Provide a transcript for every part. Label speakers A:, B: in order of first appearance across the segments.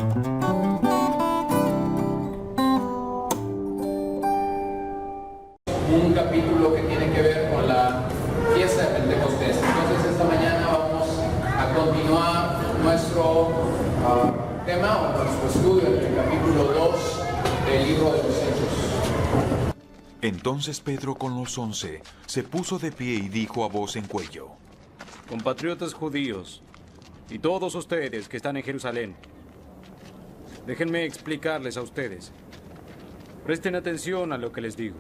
A: Un capítulo que tiene que ver con la fiesta de Pentecostés. Entonces esta mañana vamos a continuar nuestro tema o nuestro estudio en el capítulo 2 del libro de los Hechos.
B: Entonces Pedro con los 11 se puso de pie y dijo a voz en cuello:
C: Compatriotas judíos y todos ustedes que están en Jerusalén, déjenme explicarles a ustedes. Presten atención a lo que les digo.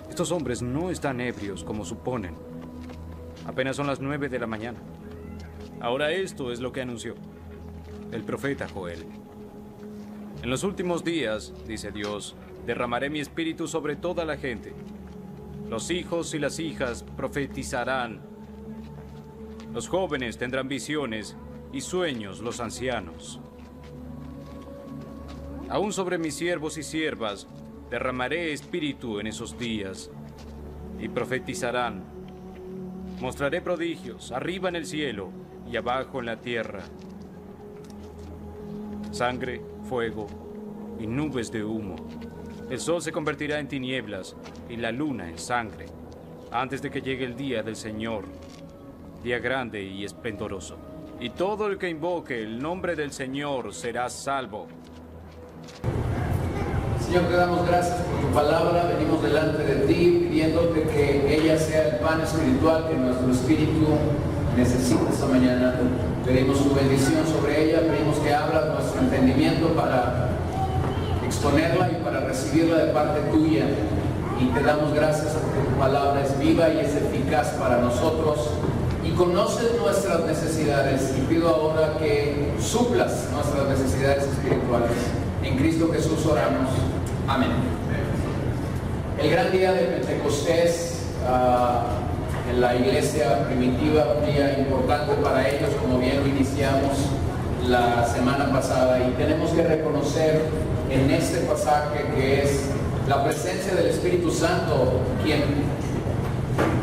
C: Estos hombres no están ebrios como suponen. Apenas son las 9 de la mañana. Ahora esto es lo que anunció el profeta Joel. En los últimos días, dice Dios, derramaré mi espíritu sobre toda la gente. Los hijos y las hijas profetizarán. Los jóvenes tendrán visiones y sueños los ancianos. Aún sobre mis siervos y siervas derramaré espíritu en esos días y profetizarán. Mostraré prodigios arriba en el cielo y abajo en la tierra. Sangre, fuego y nubes de humo. El sol se convertirá en tinieblas y la luna en sangre, antes de que llegue el día del Señor, día grande y esplendoroso. Y todo el que invoque el nombre del Señor será salvo.
A: Señor, te damos gracias por tu palabra. Venimos delante de ti pidiéndote que ella sea el pan espiritual que nuestro espíritu necesita esta mañana. Pedimos tu bendición sobre ella, pedimos que abras nuestro entendimiento para exponerla y para recibirla de parte tuya. Y te damos gracias porque tu palabra es viva y es eficaz para nosotros y conoces nuestras necesidades. Y pido ahora que suplas nuestras necesidades espirituales. En Cristo Jesús oramos. Amén. El gran día de Pentecostés en la iglesia primitiva, un día importante para ellos, como bien lo iniciamos la semana pasada, y tenemos que reconocer en este pasaje que es la presencia del Espíritu Santo quien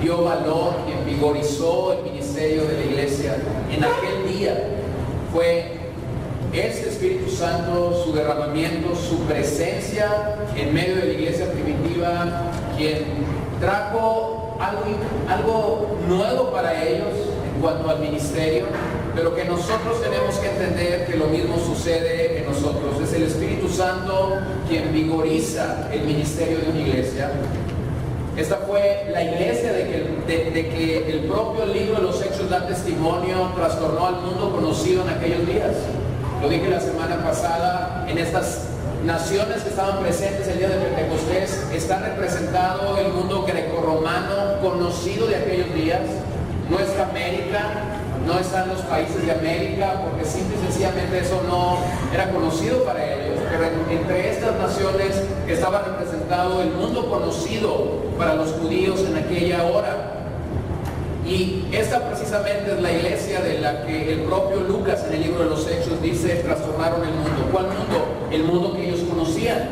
A: dio valor, quien vigorizó el ministerio de la iglesia en aquel día. Fue ese Espíritu Santo, su derramamiento, su presencia en medio de la iglesia primitiva, quien trajo algo nuevo para ellos en cuanto al ministerio, pero que nosotros tenemos que entender que lo mismo sucede en nosotros. Es el Espíritu Santo quien vigoriza el ministerio de una iglesia. Esta fue la iglesia de que el propio libro de los Hechos da testimonio, trastornó al mundo conocido en aquellos días. Lo dije la semana pasada, en estas naciones que estaban presentes el día de Pentecostés está representado el mundo grecorromano conocido de aquellos días. No está América, no están los países de América, porque simple y sencillamente eso no era conocido para ellos. Pero entre estas naciones estaba representado el mundo conocido para los judíos en aquella hora. Y esta precisamente es la iglesia de la que el propio Lucas en el libro de los Hechos dice trastornaron el mundo. ¿Cuál mundo? El mundo que ellos conocían.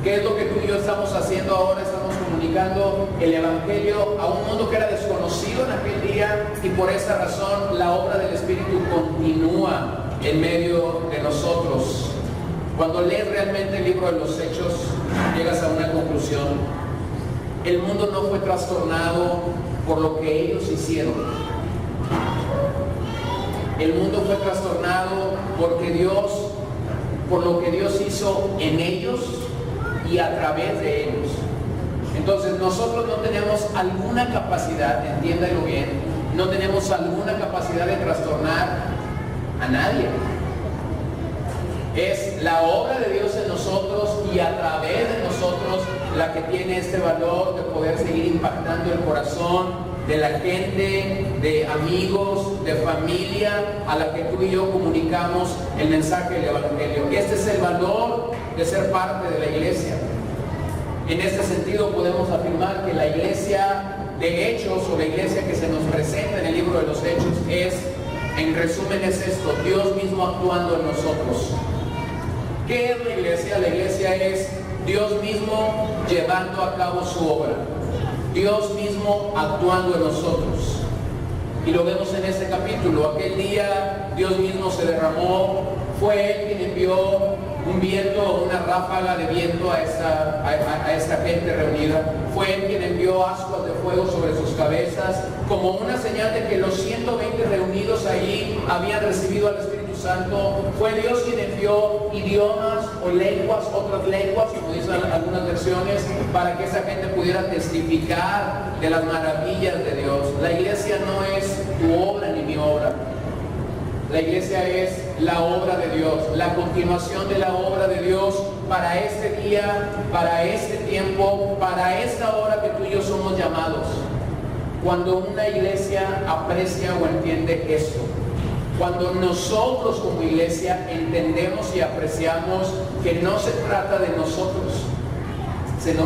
A: ¿Qué es lo que tú y yo estamos haciendo ahora? Estamos comunicando el Evangelio a un mundo que era desconocido en aquel día, y por esa razón la obra del Espíritu continúa en medio de nosotros. Cuando lees realmente el libro de los Hechos, llegas a una conclusión. El mundo no fue trastornado por lo que ellos hicieron. El mundo fue trastornado por lo que Dios hizo en ellos y a través de ellos. Entonces nosotros no tenemos alguna capacidad, entiéndalo bien, no tenemos alguna capacidad de trastornar a nadie. Es la obra de Dios en nosotros y a través de nosotros la que tiene este valor de poder seguir impactando el corazón de la gente, de amigos, de familia a la que tú y yo comunicamos el mensaje del Evangelio. Este es el valor de ser parte de la iglesia. En este sentido podemos afirmar que la iglesia de Hechos, o la iglesia que se nos presenta en el libro de los Hechos, es, en resumen, es esto: Dios mismo actuando en nosotros. ¿Qué es la iglesia? La iglesia es Dios mismo llevando a cabo su obra, Dios mismo actuando en nosotros. Y lo vemos en este capítulo. Aquel día Dios mismo se derramó. Fue Él quien envió un viento, una ráfaga de viento a esta gente reunida. Fue Él quien envió ascuas de fuego sobre sus cabezas, como una señal de que los 120 reunidos ahí habían recibido al Espíritu Santo. Fue Dios quien envió idiomas o lenguas, otras lenguas, como dicen algunas versiones, para que esa gente pudiera testificar de las maravillas de Dios. La iglesia no es tu obra ni mi obra. La iglesia es la obra de Dios, la continuación de la obra de Dios para este día, para este tiempo, para esta hora que tú y yo somos llamados. Cuando una iglesia aprecia o entiende esto, cuando nosotros como iglesia entendemos y apreciamos que no se trata de nosotros,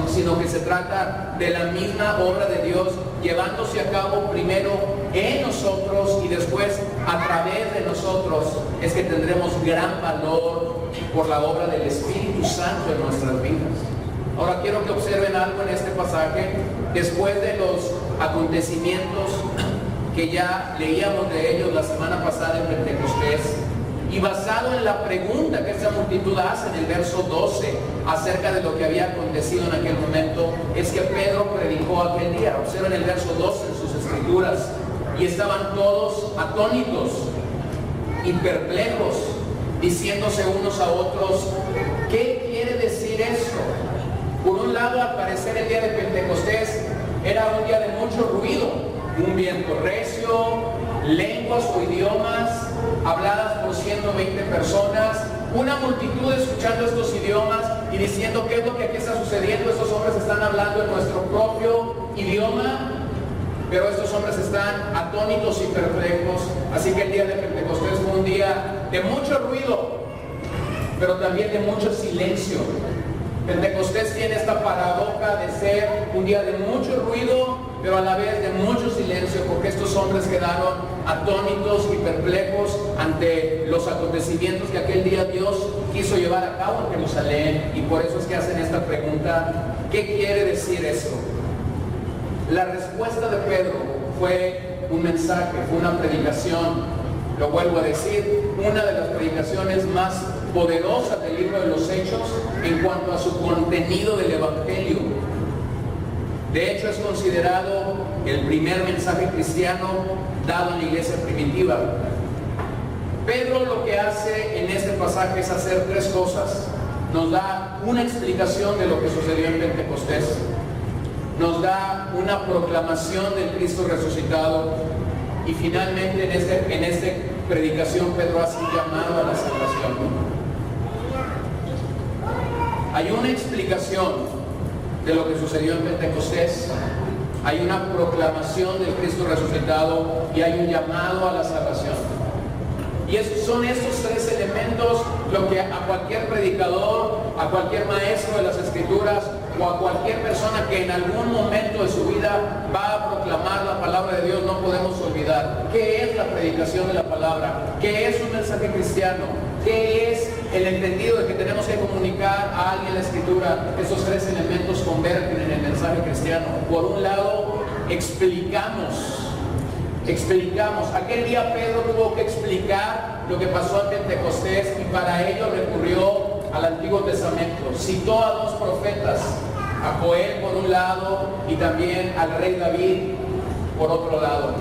A: sino que se trata de la misma obra de Dios llevándose a cabo primero en nosotros y después a través de nosotros, es que tendremos gran valor por la obra del Espíritu Santo en nuestras vidas. Ahora quiero que observen algo en este pasaje. Después de los acontecimientos que ya leíamos de ellos la semana pasada en Pentecostés, y basado en la pregunta que esta multitud hace en el verso 12 acerca de lo que había acontecido en aquel momento, es que Pedro predicó aquel día. Observen el verso 12 en sus escrituras. Y estaban todos atónitos y perplejos, diciéndose unos a otros, ¿qué quiere decir esto? Por un lado, al parecer el día de Pentecostés era un día de mucho ruido, un viento recio, lenguas o idiomas habladas por 120 personas, una multitud escuchando estos idiomas y diciendo qué es lo que aquí está sucediendo. Estos hombres están hablando en nuestro propio idioma, pero estos hombres están atónitos y perplejos. Así que el día de Pentecostés fue un día de mucho ruido, pero también de mucho silencio. Pentecostés tiene esta paradoja de ser un día de mucho ruido, pero a la vez de mucho silencio, porque estos hombres quedaron atónitos y perplejos ante los acontecimientos que aquel día Dios quiso llevar a cabo en Jerusalén, y por eso es que hacen esta pregunta: ¿qué quiere decir esto? La respuesta de Pedro fue un mensaje, fue una predicación. Lo vuelvo a decir, una de las predicaciones más poderosas del libro de los Hechos en cuanto a su contenido del Evangelio. De hecho, es considerado el primer mensaje cristiano dado en la iglesia primitiva. Pedro lo que hace en este pasaje es hacer tres cosas. Nos da una explicación de lo que sucedió en Pentecostés, nos da una proclamación del Cristo resucitado, y finalmente en esta predicación Pedro hace un llamado a la salvación. Hay una explicación de lo que sucedió en Pentecostés, hay una proclamación del Cristo resucitado y hay un llamado a la salvación. Y son estos tres elementos lo que a cualquier predicador, a cualquier maestro de las Escrituras o a cualquier persona que en algún momento de su vida va a proclamar la palabra de Dios no podemos olvidar. ¿Qué es la predicación de la palabra? ¿Qué es un mensaje cristiano? ¿Qué es el entendido de que tenemos que comunicar a alguien la Escritura? Esos tres elementos convergen en el mensaje cristiano. Por un lado, explicamos. Aquel día Pedro tuvo que explicar lo que pasó en Pentecostés, y para ello recurrió al Antiguo Testamento. Citó a dos profetas, a Joel por un lado y también al rey David por otro lado.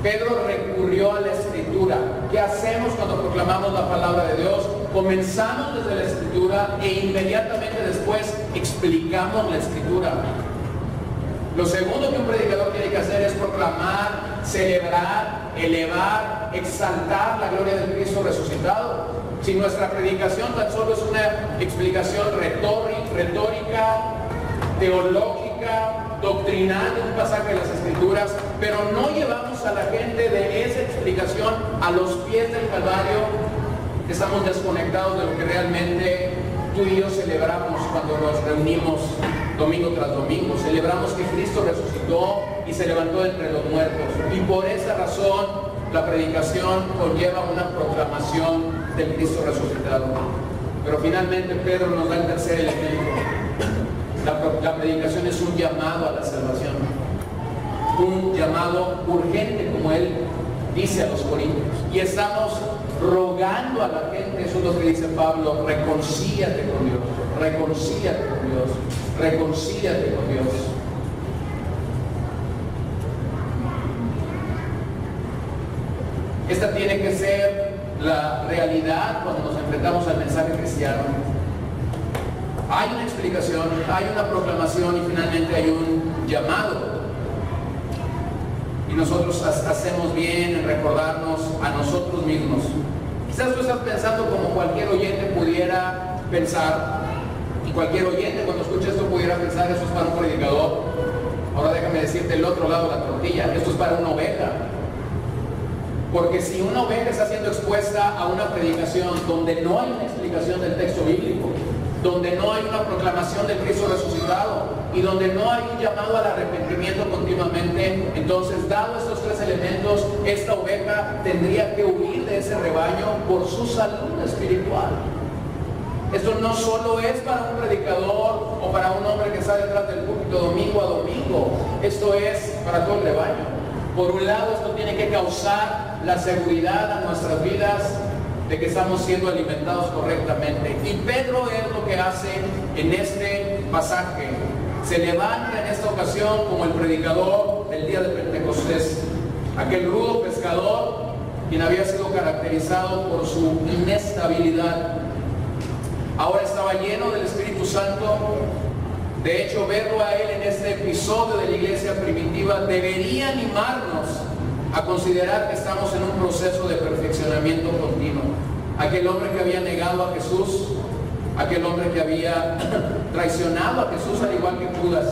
A: Pedro recurrió a la Escritura. ¿Qué hacemos cuando proclamamos la palabra de Dios? Comenzamos desde la Escritura e inmediatamente después explicamos la Escritura. Lo segundo que un predicador tiene que hacer es proclamar, celebrar, elevar, exaltar la gloria del Cristo resucitado. Si nuestra predicación tan solo es una explicación retórica, teológica, doctrinal de un pasaje de las Escrituras, pero no llevamos a la gente de esa explicación a los pies del Calvario, estamos desconectados de lo que realmente tú y yo celebramos cuando nos reunimos domingo tras domingo. Celebramos que Cristo resucitó y se levantó entre los muertos, y por esa razón la predicación conlleva una proclamación del Cristo resucitado. Pero finalmente Pedro nos da el tercer elemento. La predicación es un llamado a la salvación, un llamado urgente, como él dice a los corintios. Y estamos rogando a la gente, eso es lo que dice Pablo, reconcíliate con Dios, reconcíliate con Dios, reconcíliate con Dios. Esta tiene que ser la realidad cuando nos enfrentamos al mensaje cristiano. Hay una explicación, hay una proclamación y finalmente hay un llamado. Y nosotros hacemos bien en recordarnos a nosotros mismos. Quizás tú estás pensando como cualquier oyente pudiera pensar, y cualquier oyente cuando escucha esto pudiera pensar, esto es para un predicador. Ahora déjame decirte el otro lado de la tortilla, esto es para una oveja. Porque si una oveja está siendo expuesta a una predicación donde no hay una explicación del texto bíblico, donde no hay una proclamación del Cristo resucitado y donde no hay un llamado al arrepentimiento continuamente, entonces, dado estos tres elementos, esta oveja tendría que huir de ese rebaño por su salud espiritual. Esto no solo es para un predicador o para un hombre que está detrás del púlpito domingo a domingo, esto es para todo el rebaño. Por un lado, esto tiene que causar la seguridad a nuestras vidas de que estamos siendo alimentados correctamente. Y Pedro es lo que hace en este pasaje. Se levanta en esta ocasión como el predicador del día de Pentecostés. Aquel rudo pescador, quien había sido caracterizado por su inestabilidad, ahora estaba lleno del Espíritu Santo. De hecho, verlo a él en este episodio de la iglesia primitiva debería animarnos a considerar que estamos en un proceso de perfeccionamiento continuo. Aquel hombre que había negado a Jesús, aquel hombre que había traicionado a Jesús al igual que Judas,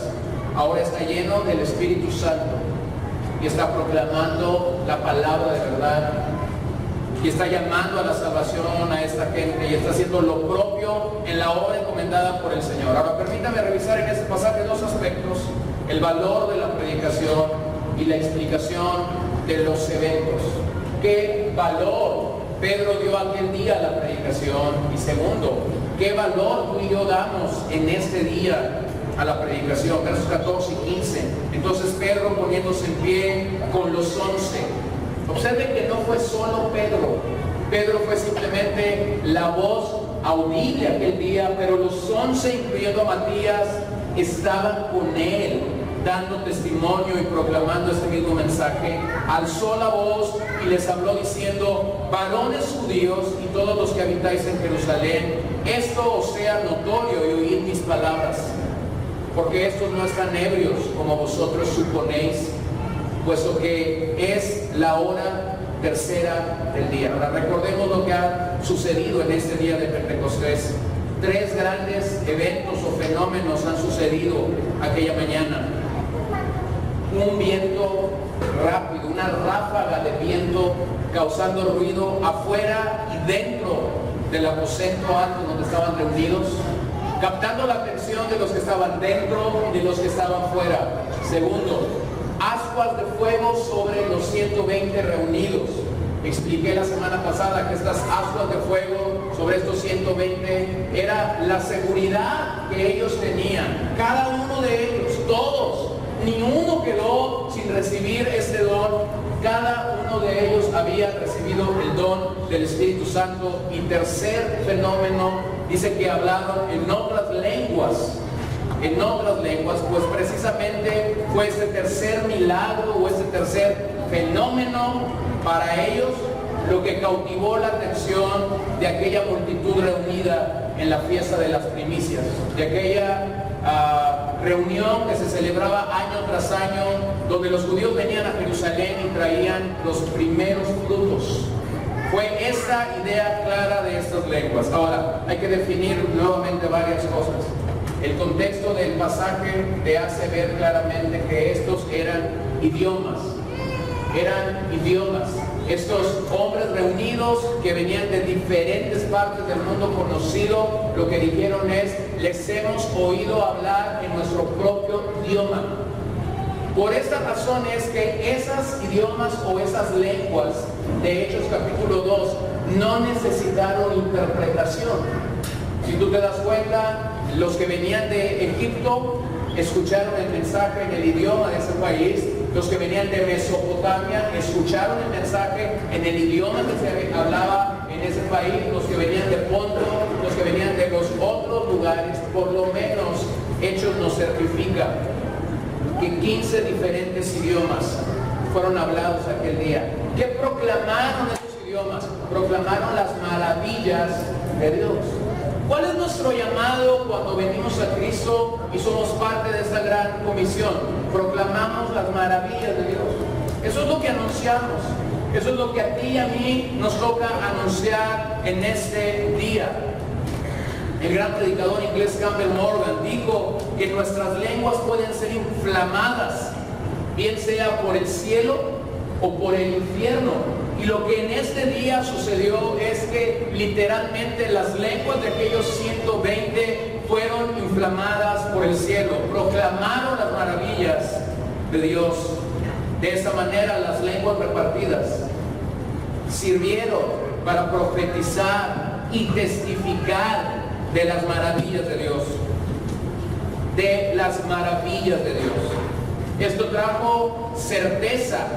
A: ahora está lleno del Espíritu Santo y está proclamando la palabra de verdad y está llamando a la salvación a esta gente y está haciendo lo propio en la obra encomendada por el Señor. Ahora permítame revisar en este pasaje dos aspectos: el valor de la predicación y la explicación de los eventos. ¿Qué valor Pedro dio aquel día a la predicación? Y segundo, ¿qué valor tú y yo damos en este día a la predicación? Versos 14 y 15. Entonces Pedro, poniéndose en pie con los 11. Observen que no fue solo Pedro. Pedro fue simplemente la voz audible aquel día, pero los 11, incluyendo a Matías, estaban con él, dando testimonio y proclamando este mismo mensaje. Alzó la voz y les habló diciendo: varones judíos y todos los que habitáis en Jerusalén, esto os sea notorio y oíd mis palabras, porque estos no están ebrios como vosotros suponéis, puesto que es la hora tercera del día. Ahora recordemos lo que ha sucedido en este día de Pentecostés. Tres grandes eventos o fenómenos han sucedido aquella mañana. Un viento rápido, una ráfaga de viento causando ruido afuera y dentro del aposento alto donde estaban reunidos, captando la atención de los que estaban dentro y de los que estaban fuera. Segundo, ascuas de fuego sobre los 120 reunidos. Expliqué la semana pasada que estas ascuas de fuego sobre estos 120 era la seguridad que ellos tenían. Cada uno de ellos, todos, ni uno quedó sin recibir este don. Cada uno de ellos había recibido el don del Espíritu Santo. Y tercer fenómeno, dice que hablaron en otras lenguas. En otras lenguas, pues precisamente fue este tercer milagro o este tercer fenómeno para ellos lo que cautivó la atención de aquella multitud reunida en la fiesta de las primicias, de aquella reunión que se celebraba año tras año, donde los judíos venían a Jerusalén y traían los primeros frutos. Fue esta idea clara de estas lenguas. Ahora, hay que definir nuevamente varias cosas. El contexto del pasaje te hace ver claramente que estos eran idiomas. Eran idiomas. Estos hombres reunidos que venían de diferentes partes del mundo conocido, lo que dijeron es: les hemos oído hablar en nuestro propio idioma. Por esta razón es que esas idiomas o esas lenguas de Hechos capítulo 2 no necesitaron interpretación. Si tú te das cuenta, los que venían de Egipto escucharon el mensaje en el idioma de ese país, los que venían de Mesopotamia escucharon el mensaje en el idioma que se hablaba en ese país, los que venían de Ponto, los que venían de los otros lugares. Por lo menos Hechos nos certifica que 15 diferentes idiomas fueron hablados aquel día. ¿Qué proclamaron esos idiomas? Proclamaron las maravillas de Dios. ¿Cuál es nuestro llamado cuando venimos a Cristo y somos parte de esta gran comisión? Proclamamos las maravillas de Dios. Eso es lo que anunciamos. Eso es lo que a ti y a mí nos toca anunciar en este día. El gran predicador inglés Campbell Morgan dijo que nuestras lenguas pueden ser inflamadas, bien sea por el cielo o por el infierno. Y lo que en este día sucedió es que literalmente las lenguas de aquellos 120 fueron inflamadas por el cielo. Proclamaron las maravillas de Dios. De esa manera las lenguas repartidas sirvieron para profetizar y testificar de las maravillas de Dios. De las maravillas de Dios. Esto trajo certeza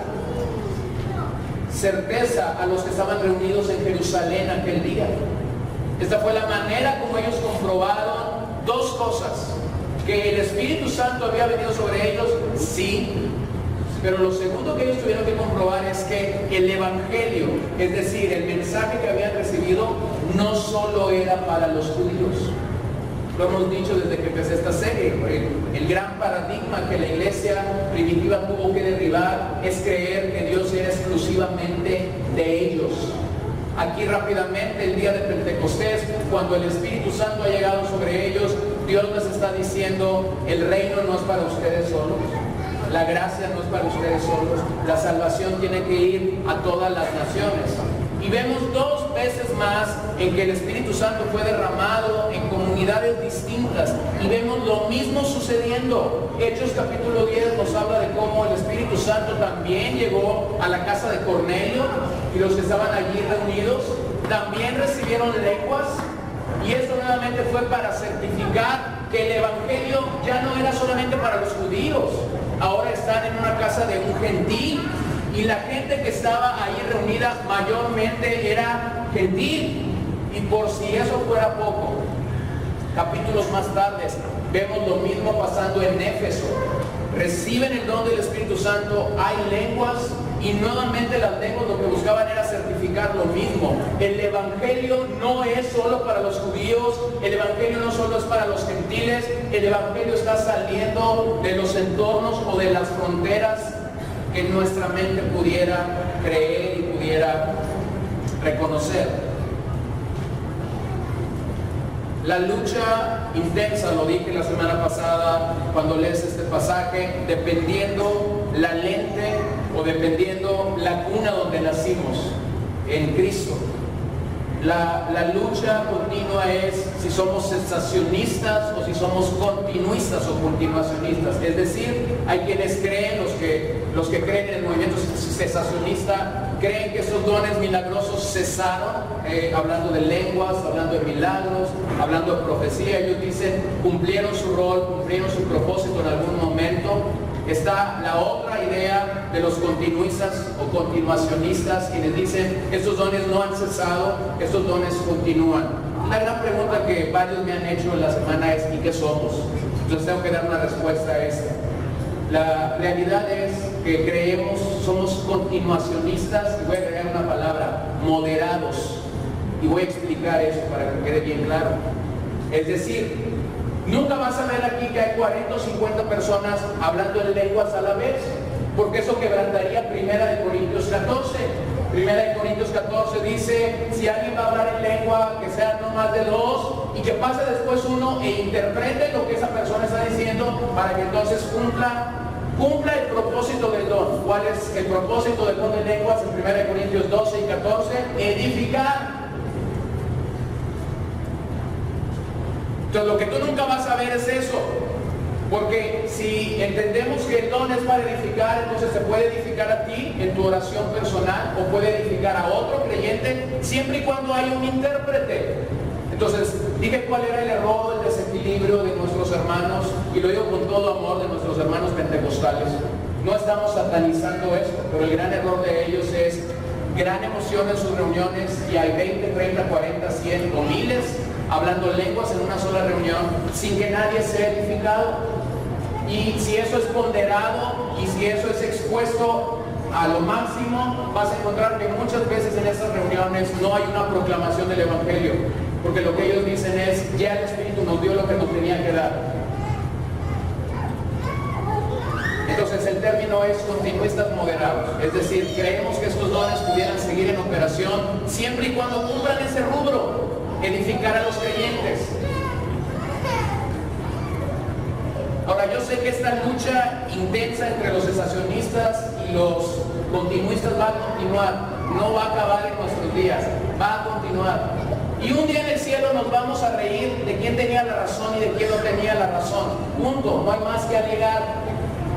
A: a los que estaban reunidos en Jerusalén aquel día. Esta fue la manera como ellos comprobaron dos cosas: que el Espíritu Santo había venido sobre ellos, sí, pero lo segundo que ellos tuvieron que comprobar es que el Evangelio, es decir, el mensaje que habían recibido, no solo era para los judíos. Lo hemos dicho desde que empecé esta serie. El gran paradigma que la iglesia primitiva tuvo que derribar es creer que Dios era exclusivamente de ellos. Aquí rápidamente, el día de Pentecostés, cuando el Espíritu Santo ha llegado sobre ellos, Dios les está diciendo: el reino no es para ustedes solos, la gracia no es para ustedes solos, la salvación tiene que ir a todas las naciones. Y vemos dos veces más en que el Espíritu Santo fue derramado en comunidades distintas. Y vemos lo mismo sucediendo. Hechos capítulo 10 nos habla de cómo el Espíritu Santo también llegó a la casa de Cornelio. Y los que estaban allí reunidos también recibieron lenguas. Y esto nuevamente fue para certificar que el Evangelio ya no era solamente para los judíos. Ahora están en una casa de un gentil. Y la gente que estaba ahí reunida mayormente era gentil. Y por si eso fuera poco, capítulos más tarde vemos lo mismo pasando en Éfeso. Reciben el don del Espíritu Santo, hay lenguas, y nuevamente las lenguas lo que buscaban era certificar lo mismo. El Evangelio no es solo para los judíos, el Evangelio no solo es para los gentiles, el Evangelio está saliendo de los entornos o de las fronteras que nuestra mente pudiera creer y pudiera reconocer. La lucha intensa, lo dije la semana pasada cuando lees este pasaje, dependiendo la lente o dependiendo la cuna donde nacimos en Cristo. La lucha continua es si somos cesacionistas o si somos continuistas o continuacionistas. Es decir, hay quienes creen, los que creen en el movimiento cesacionista, creen que esos dones milagrosos cesaron, hablando de lenguas, hablando de milagros, hablando de profecía. Ellos dicen, cumplieron su rol, cumplieron su propósito en algún momento. Está la otra idea de los continuistas o continuacionistas, quienes dicen, estos dones no han cesado, estos dones continúan. La gran pregunta que varios me han hecho en la semana es, ¿y qué somos? Entonces tengo que dar una respuesta a esta. La realidad es que creemos, somos continuacionistas, y voy a agregar una palabra, moderados. Y voy a explicar eso para que quede bien claro. Es decir, nunca vas a ver aquí que hay 40 o 50 personas hablando en lenguas a la vez, porque eso quebrantaría 1 Corintios 14. 1 Corintios 14 dice, si alguien va a hablar en lengua, que sean no más de dos, y que pase después uno e interprete lo que esa persona está diciendo, para que entonces cumpla el propósito del don. ¿Cuál es el propósito del don de lenguas en 1 Corintios 12 y 14? Edificar. Entonces lo que tú nunca vas a ver es eso, porque si entendemos que el don es para edificar, entonces se puede edificar a ti en tu oración personal o puede edificar a otro creyente siempre y cuando haya un intérprete. Entonces dije cuál era el error, el desequilibrio de nuestros hermanos, y lo digo con todo amor, de nuestros hermanos pentecostales. No estamos satanizando esto, pero el gran error de ellos es gran emoción en sus reuniones y hay 20, 30, 40, 100 o miles hablando lenguas en una sola reunión sin que nadie sea edificado. Y si eso es ponderado y si eso es expuesto a lo máximo, vas a encontrar que muchas veces en estas reuniones no hay una proclamación del Evangelio, porque lo que ellos dicen es, ya el Espíritu nos dio lo que nos tenía que dar. Entonces el término es continuistas moderados, es decir, creemos que estos dones pudieran seguir en operación siempre y cuando cumplan ese rubro, edificar a los creyentes. Ahora, yo sé que esta lucha intensa entre los cesacionistas y los continuistas va a continuar, no va a acabar en nuestros días, va a continuar. Y un día en el cielo nos vamos a reír de quién tenía la razón y de quién no tenía la razón. Punto, no hay más que alegar.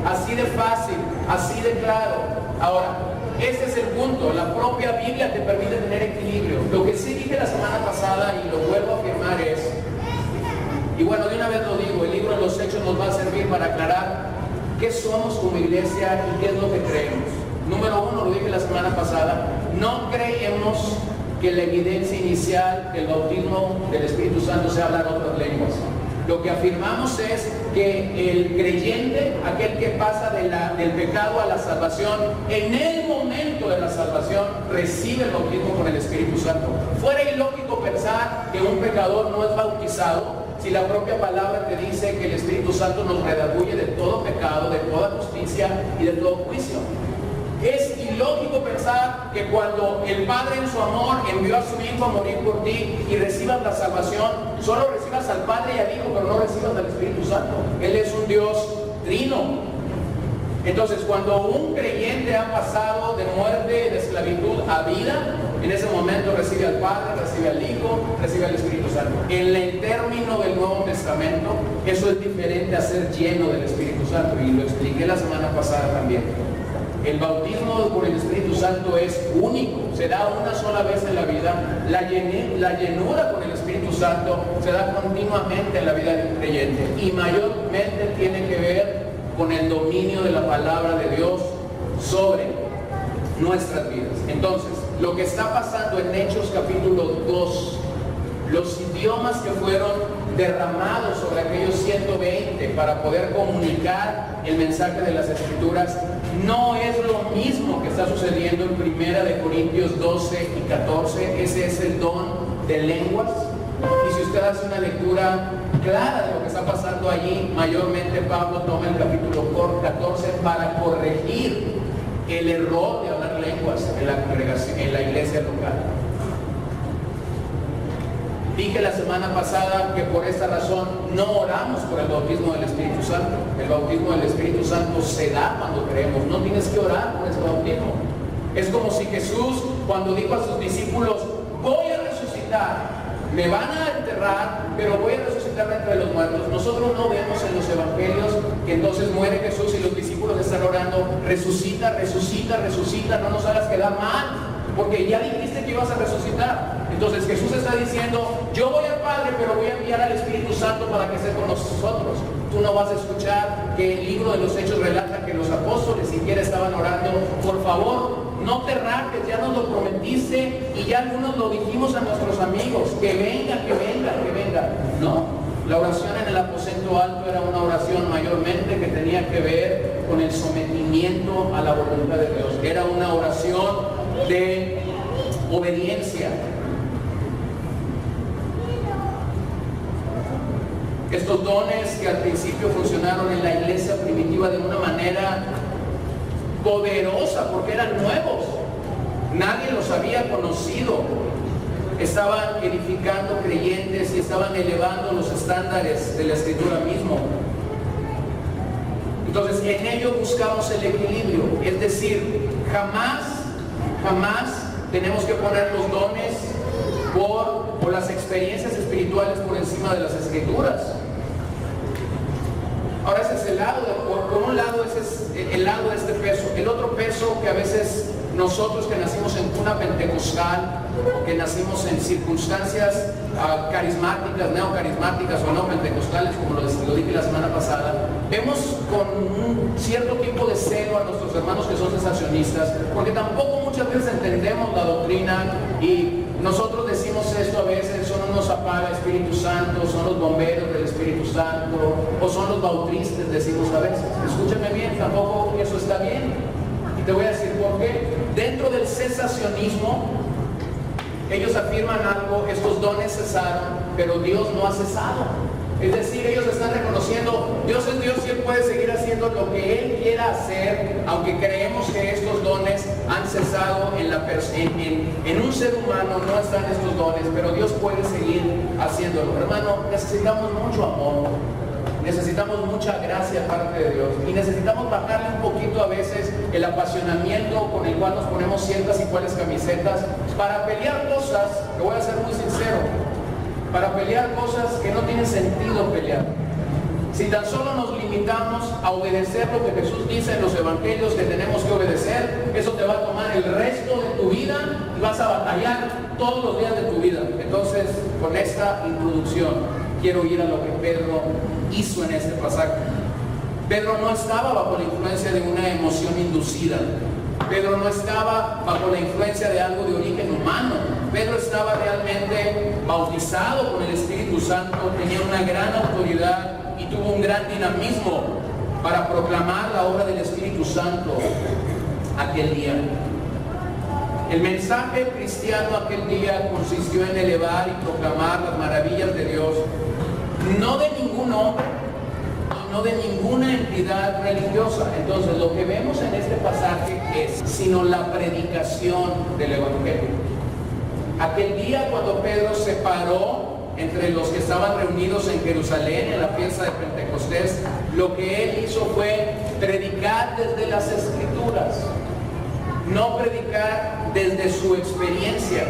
A: Así de fácil, así de claro. Ahora, ese es el punto. La propia Biblia te permite tener equilibrio. Lo que sí dije la semana pasada y lo vuelvo a afirmar es, y bueno, de una vez lo digo, el libro de los Hechos nos va a servir para aclarar qué somos como iglesia y qué es lo que creemos. Número uno, lo dije la semana pasada, no creemos que la evidencia inicial del bautismo del Espíritu Santo sea hablar otras lenguas. Lo que afirmamos es que el creyente, aquel que pasa del pecado a la salvación, en el momento de la salvación recibe el bautismo con el Espíritu Santo. Fuera ilógico pensar que un pecador no es bautizado si la propia palabra te dice que el Espíritu Santo nos redarguye de todo pecado, de toda justicia y de todo juicio. Es ilógico pensar que cuando el Padre en su amor envió a su Hijo a morir por ti y recibas la salvación, solo recibas al Padre y al Hijo, pero no recibas al Espíritu Santo. Él es un Dios trino. Entonces, cuando un creyente ha pasado de muerte, de esclavitud a vida, en ese momento recibe al Padre, recibe al Hijo, recibe al Espíritu Santo. En el término del Nuevo Testamento, eso es diferente a ser lleno del Espíritu Santo, y lo expliqué la semana pasada también. El bautismo por el Espíritu Santo es único, se da una sola vez en la vida. La llenura con el Espíritu Santo se da continuamente en la vida de un creyente y mayormente tiene que ver con el dominio de la palabra de Dios sobre nuestras vidas. Entonces, lo que está pasando en Hechos capítulo 2, los idiomas que fueron derramados sobre aquellos 120 para poder comunicar el mensaje de las Escrituras, no es lo mismo que está sucediendo en 1 Corintios 12 y 14. Ese es el don de lenguas. Y si usted hace una lectura clara de lo que está pasando allí, mayormente Pablo toma el capítulo 14 para corregir el error de hablar lenguas en la congregación, en la iglesia local. Dije la semana pasada que por esta razón no oramos por el bautismo del Espíritu Santo. El bautismo del Espíritu Santo se da cuando creemos. No tienes que orar por ese bautismo. Es como si Jesús, cuando dijo a sus discípulos, voy a resucitar, me van a enterrar, pero voy a resucitar de entre los muertos. Nosotros no vemos en los evangelios que entonces muere Jesús y los discípulos están orando, resucita, resucita, resucita, no nos hagas quedar mal, porque ya dijiste que ibas a resucitar. Entonces Jesús está diciendo, yo voy al Padre, pero voy a enviar al Espíritu Santo para que esté con nosotros. Tú no vas a escuchar que el libro de los Hechos relata que los apóstoles siquiera estaban orando, por favor, no te rajes, ya nos lo prometiste y ya algunos lo dijimos a nuestros amigos, que venga, que venga, que venga. No, la oración en el aposento alto era una oración mayormente que tenía que ver con el sometimiento a la voluntad de Dios. Era una oración de obediencia. Estos dones que al principio funcionaron en la iglesia primitiva de una manera poderosa porque eran nuevos, nadie los había conocido, estaban edificando creyentes y estaban elevando los estándares de la Escritura mismo. Entonces en ello buscamos el equilibrio, es decir, jamás tenemos que poner los dones o las experiencias espirituales por encima de las Escrituras. Ahora ese es el lado, por un lado ese es el lado de este peso. El otro peso que a veces nosotros que nacimos en cuna pentecostal, o que nacimos en circunstancias carismáticas, neocarismáticas o no pentecostales, como lo dije la semana pasada, vemos con un cierto tipo de celo a nuestros hermanos que son cesacionistas, porque tampoco muchas veces entendemos la doctrina y nosotros decimos esto a veces: son unos apaga Espíritu Santo, son los bomberos del Espíritu Santo, o son los bautistas, decimos a veces. Escúchame bien, tampoco eso está bien. Y te voy a decir por qué. Dentro del cesacionismo, ellos afirman algo: estos dones cesaron, pero Dios no ha cesado. Es decir, ellos están reconociendo, Dios es Dios y Él puede seguir haciendo lo que Él quiera hacer, aunque creemos que estos dones han cesado en un ser humano, no están estos dones, pero Dios puede seguir haciéndolo. Hermano, necesitamos mucho amor, necesitamos mucha gracia de parte de Dios, y necesitamos bajarle un poquito a veces el apasionamiento con el cual nos ponemos ciertas y cuales camisetas para pelear cosas, te voy a ser muy sincero, para pelear cosas que no tienen sentido pelear. Si tan solo nos limitamos a obedecer lo que Jesús dice en los evangelios que tenemos que obedecer, eso te va a tomar el resto de tu vida y vas a batallar todos los días de tu vida. Entonces, con esta introducción, quiero ir a lo que Pedro hizo en este pasaje. Pedro no estaba bajo la influencia de una emoción inducida. Pedro no estaba bajo la influencia de algo de origen humano. Pedro estaba realmente bautizado con el Espíritu Santo, tenía una gran autoridad y tuvo un gran dinamismo para proclamar la obra del Espíritu Santo aquel día. El mensaje cristiano aquel día consistió en elevar y proclamar las maravillas de Dios, no de ningún hombre, no de ninguna entidad religiosa. Entonces, lo que vemos en este pasaje es sino la predicación del Evangelio. Aquel día, cuando Pedro se paró entre los que estaban reunidos en Jerusalén en la fiesta de Pentecostés, lo que él hizo fue predicar desde las Escrituras, no predicar desde su experiencia.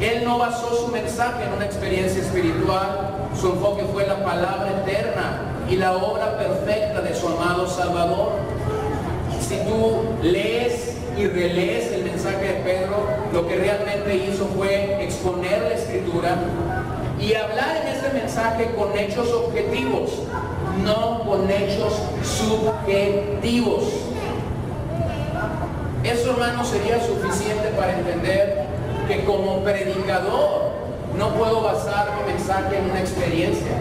A: Él no basó su mensaje en una experiencia espiritual, su enfoque fue la palabra eterna y la obra perfecta de su amado Salvador. Si tú lees y relees el mensaje de Pedro, lo que realmente hizo fue exponer la Escritura y hablar en este mensaje con hechos objetivos, no con hechos subjetivos. Eso, hermano, sería suficiente para entender que como predicador no puedo basar mi mensaje en una experiencia.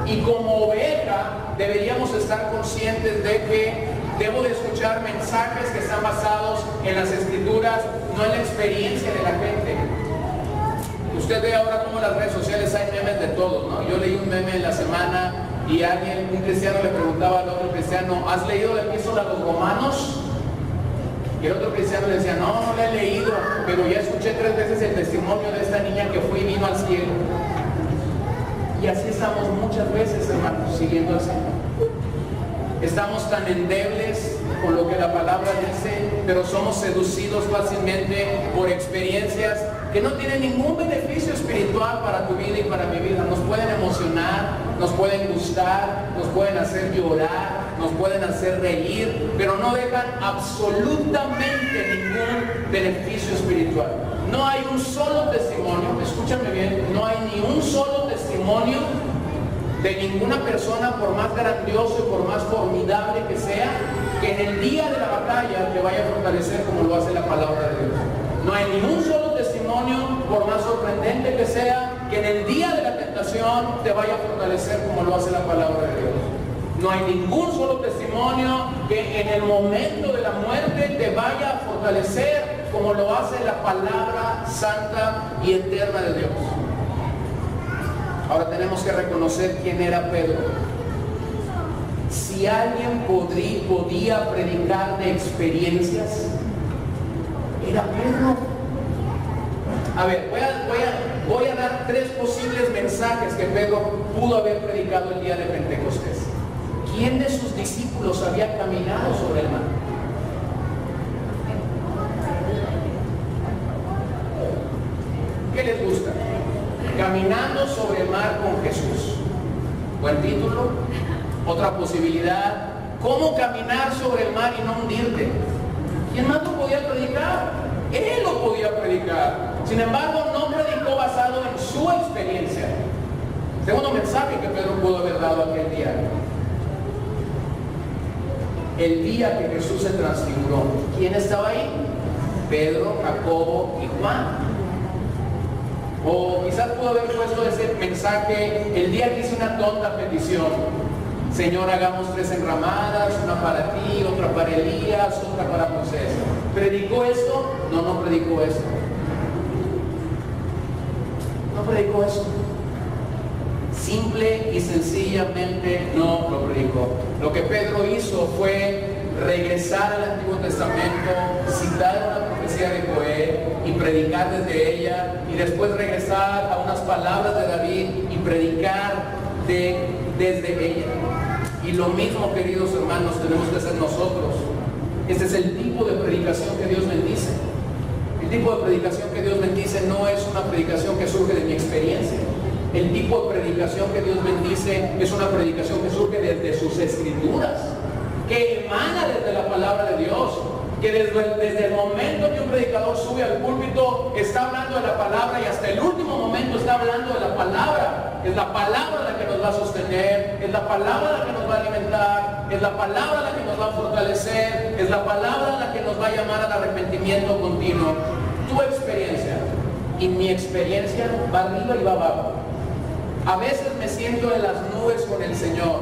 A: Y como oveja deberíamos estar conscientes de que debo de escuchar mensajes que están basados en las Escrituras, no en la experiencia de la gente. Usted ve ahora cómo en las redes sociales hay memes de todos, ¿no? Yo leí un meme en la semana y un cristiano le preguntaba al otro cristiano: ¿has leído la epístola a los romanos? Y el otro cristiano le decía: no la he leído, pero ya escuché 3 veces el testimonio de esta niña que fue y vino al cielo. Y así estamos muchas veces, hermanos, siguiendo al Señor. Estamos tan endebles con lo que la palabra dice, pero somos seducidos fácilmente por experiencias que no tienen ningún beneficio espiritual para tu vida y para mi vida. Nos pueden emocionar, nos pueden gustar, nos pueden hacer llorar, nos pueden hacer reír, pero no dejan absolutamente ningún beneficio espiritual. No hay un solo testimonio, escúchame bien, no hay ni un solo testimonio de ninguna persona, por más grandioso y por más formidable que sea, que en el día de la batalla te vaya a fortalecer como lo hace la palabra de Dios. No hay ningún solo testimonio, por más sorprendente que sea, que en el día de la tentación te vaya a fortalecer como lo hace la palabra de Dios. No hay ningún solo testimonio que en el momento de la muerte te vaya a fortalecer como lo hace la palabra santa y eterna de Dios. Ahora tenemos que reconocer quién era Pedro. Si alguien podía predicar de experiencias, era Pedro. A ver, voy a dar 3 posibles mensajes que Pedro pudo haber predicado el día de Pentecostés. ¿Quién de sus discípulos había caminado sobre el mar? ¿Qué les gusta? Caminando sobre el mar con Jesús. Buen título. Otra posibilidad: ¿cómo caminar sobre el mar y no hundirte? ¿Quién más lo podía predicar? Él lo podía predicar. Sin embargo, no predicó Segundo mensaje que Pedro pudo haber dado aquel día. El día que Jesús se transfiguró, ¿quién estaba ahí? Pedro, Jacobo y Juan. O quizás pudo haber puesto ese mensaje el día que hice una tonta petición. Señor, hagamos 3 enramadas, una para ti, otra para Elías, otra para Moisés. ¿Predicó esto? No, no predicó esto. No predicó esto. Simple y sencillamente no lo predicó. Lo que Pedro hizo fue regresar al Antiguo Testamento, citar una profecía de Joel y predicar desde ella, y después regresar a unas palabras de David y predicar desde ella. Y lo mismo, queridos hermanos, tenemos que hacer nosotros. Este es el tipo de predicación que Dios bendice. El tipo de predicación que Dios bendice no es una predicación que surge de mi experiencia. El tipo de predicación que Dios bendice es una predicación que surge desde sus escrituras, que emana desde la palabra de Dios, que desde el momento que un predicador sube al púlpito está hablando de la palabra y hasta el último momento está hablando de la palabra. Es la palabra la que nos va a sostener, es la palabra la que nos va a alimentar, es la palabra la que nos va a fortalecer, es la palabra la que nos va a llamar al arrepentimiento continuo. Tu experiencia y mi experiencia va arriba y va abajo. A veces me siento en las nubes con el Señor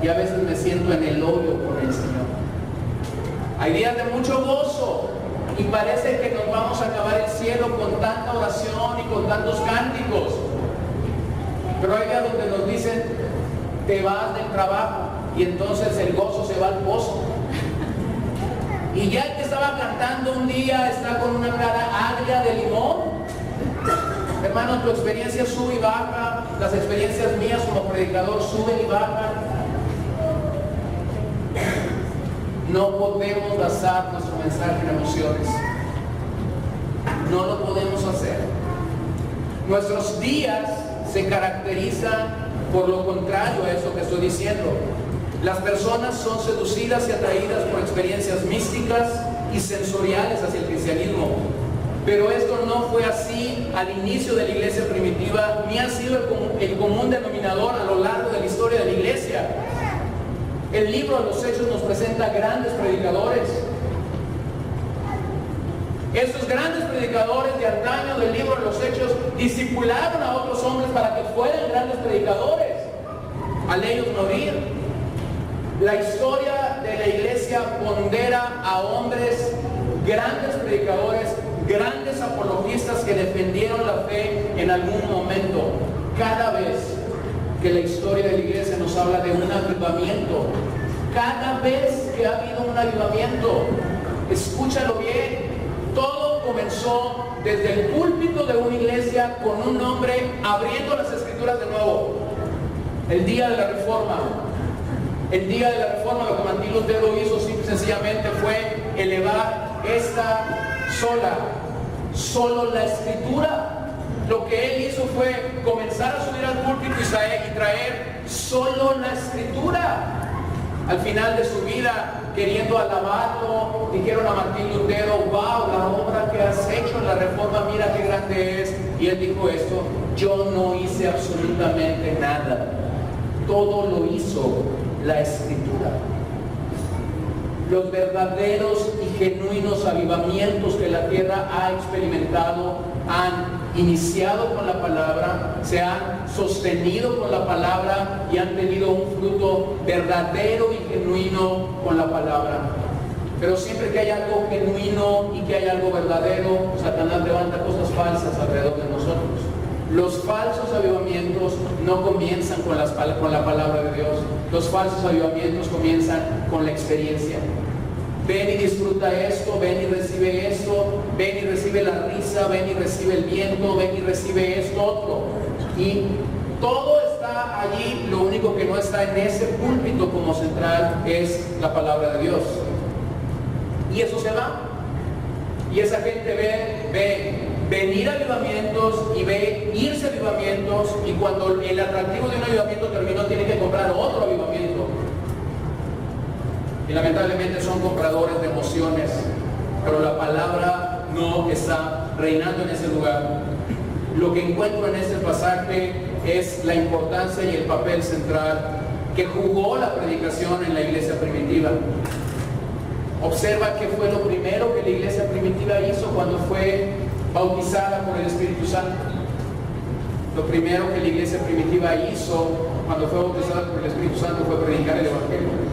A: y a veces me siento en el hoyo con el Señor. Hay días de mucho gozo y parece que nos vamos a acabar el cielo con tanta oración y con tantos cánticos. Pero hay días donde nos dicen, te vas del trabajo y entonces el gozo se va al pozo. Y ya el que estaba cantando un día está con una cara agria de limón. Hermano, tu experiencia sube y baja, las experiencias mías como predicador suben y bajan. No podemos basar nuestro mensaje en emociones. No lo podemos hacer. Nuestros días se caracterizan por lo contrario a eso que estoy diciendo. Las personas son seducidas y atraídas por experiencias místicas y sensoriales hacia el cristianismo. Pero esto no fue así al inicio de la iglesia primitiva, ni ha sido el común denominador a lo largo de la historia de la iglesia. El libro de los Hechos nos presenta grandes predicadores. Estos grandes predicadores de antaño del libro de los Hechos discipularon a otros hombres para que fueran grandes predicadores. Al ellos morir, la historia de la iglesia pondera a hombres, grandes predicadores, grandes apologistas que defendieron la fe en algún momento. Cada vez que la historia de la iglesia nos habla de un avivamiento, cada vez que ha habido un avivamiento, escúchalo bien, todo comenzó desde el púlpito de una iglesia con un hombre abriendo las escrituras de nuevo. El día de la Reforma. El día de la Reforma, lo que Martín Lutero hizo sencillamente fue elevar esta solo la escritura. Lo que él hizo fue comenzar a subir al púlpito y traer solo la escritura. Al final de su vida, queriendo alabarlo, dijeron a Martín Lutero, wow, la obra que has hecho en la Reforma, mira qué grande es. Y él dijo esto, yo no hice absolutamente nada, todo lo hizo la escritura. Los verdaderos y genuinos avivamientos que la tierra ha experimentado han iniciado con la palabra, se han sostenido con la palabra y han tenido un fruto verdadero y genuino con la palabra. Pero siempre que hay algo genuino y que hay algo verdadero, Satanás levanta cosas falsas alrededor de nosotros. Los falsos avivamientos no comienzan con la palabra de Dios. Los falsos avivamientos comienzan con la experiencia. Ven y disfruta esto, ven y recibe esto, ven y recibe la risa, ven y recibe el viento, ven y recibe esto otro. Y todo está allí, lo único que no está en ese púlpito como central es la palabra de Dios. Y eso se va. Y esa gente ve venir a avivamientos y ve irse a avivamientos, y cuando el atractivo de un avivamiento terminó, tiene que comprar otro avivamiento. Y lamentablemente son compradores de emociones, pero la palabra no está reinando en ese lugar. lo que encuentro en este pasaje es la importancia y el papel central que jugó la predicación en la iglesia primitiva. Observa qué fue lo primero que la iglesia primitiva hizo cuando fue bautizada por el Espíritu Santo. Lo primero que la iglesia primitiva hizo cuando fue bautizada por el Espíritu Santo fue predicar el Evangelio.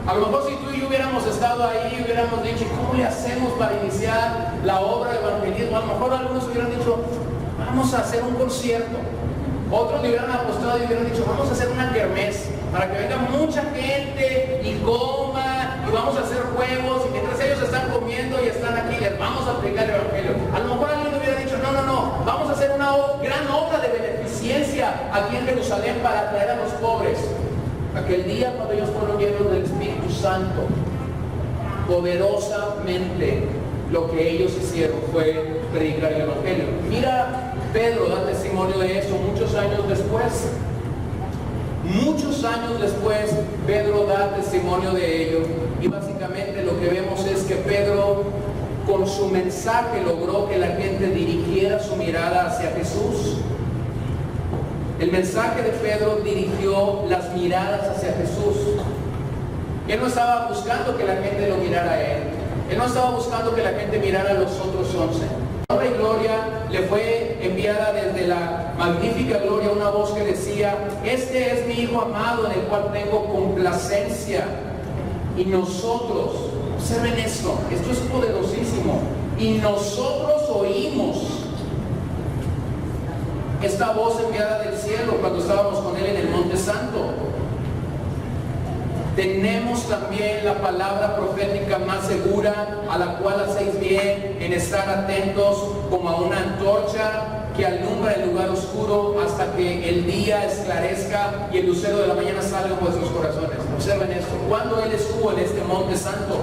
A: A lo mejor si tú y yo hubiéramos estado ahí, hubiéramos dicho, ¿cómo le hacemos para iniciar la obra de evangelismo? A lo mejor algunos hubieran dicho, vamos a hacer un concierto. Otros le hubieran apostado y hubieran dicho, vamos a hacer una kermés para que venga mucha gente y coma, y vamos a hacer juegos, y mientras ellos están comiendo y están aquí, les vamos a predicar el Evangelio. A lo mejor alguien hubiera dicho, no, vamos a hacer una gran obra de beneficencia aquí en Jerusalén para atraer a los pobres. Aquel día cuando ellos fueron llenos del Espíritu Santo, poderosamente lo que ellos hicieron fue predicar el Evangelio. Mira, Pedro da testimonio de eso muchos años después. Muchos años después, Pedro da testimonio de ello. Y básicamente lo que vemos es que Pedro, con su mensaje, logró que la gente dirigiera su mirada hacia Jesús. El mensaje de Pedro dirigió las miradas hacia Jesús. Él no estaba buscando que la gente lo mirara a él. Él no estaba buscando que la gente mirara a los otros 11. Honra y gloria le fue enviada desde la magnífica gloria una voz que decía, este es mi Hijo amado en el cual tengo complacencia. Y nosotros, observen esto es poderosísimo, y nosotros oímos esta voz enviada del cielo cuando estábamos con él en el Monte Santo. Tenemos también la palabra profética más segura, a la cual hacéis bien en estar atentos como a una antorcha que alumbra el lugar oscuro hasta que el día esclarezca y el lucero de la mañana salga en vuestros corazones. Observen esto. Cuando él estuvo en este Monte Santo,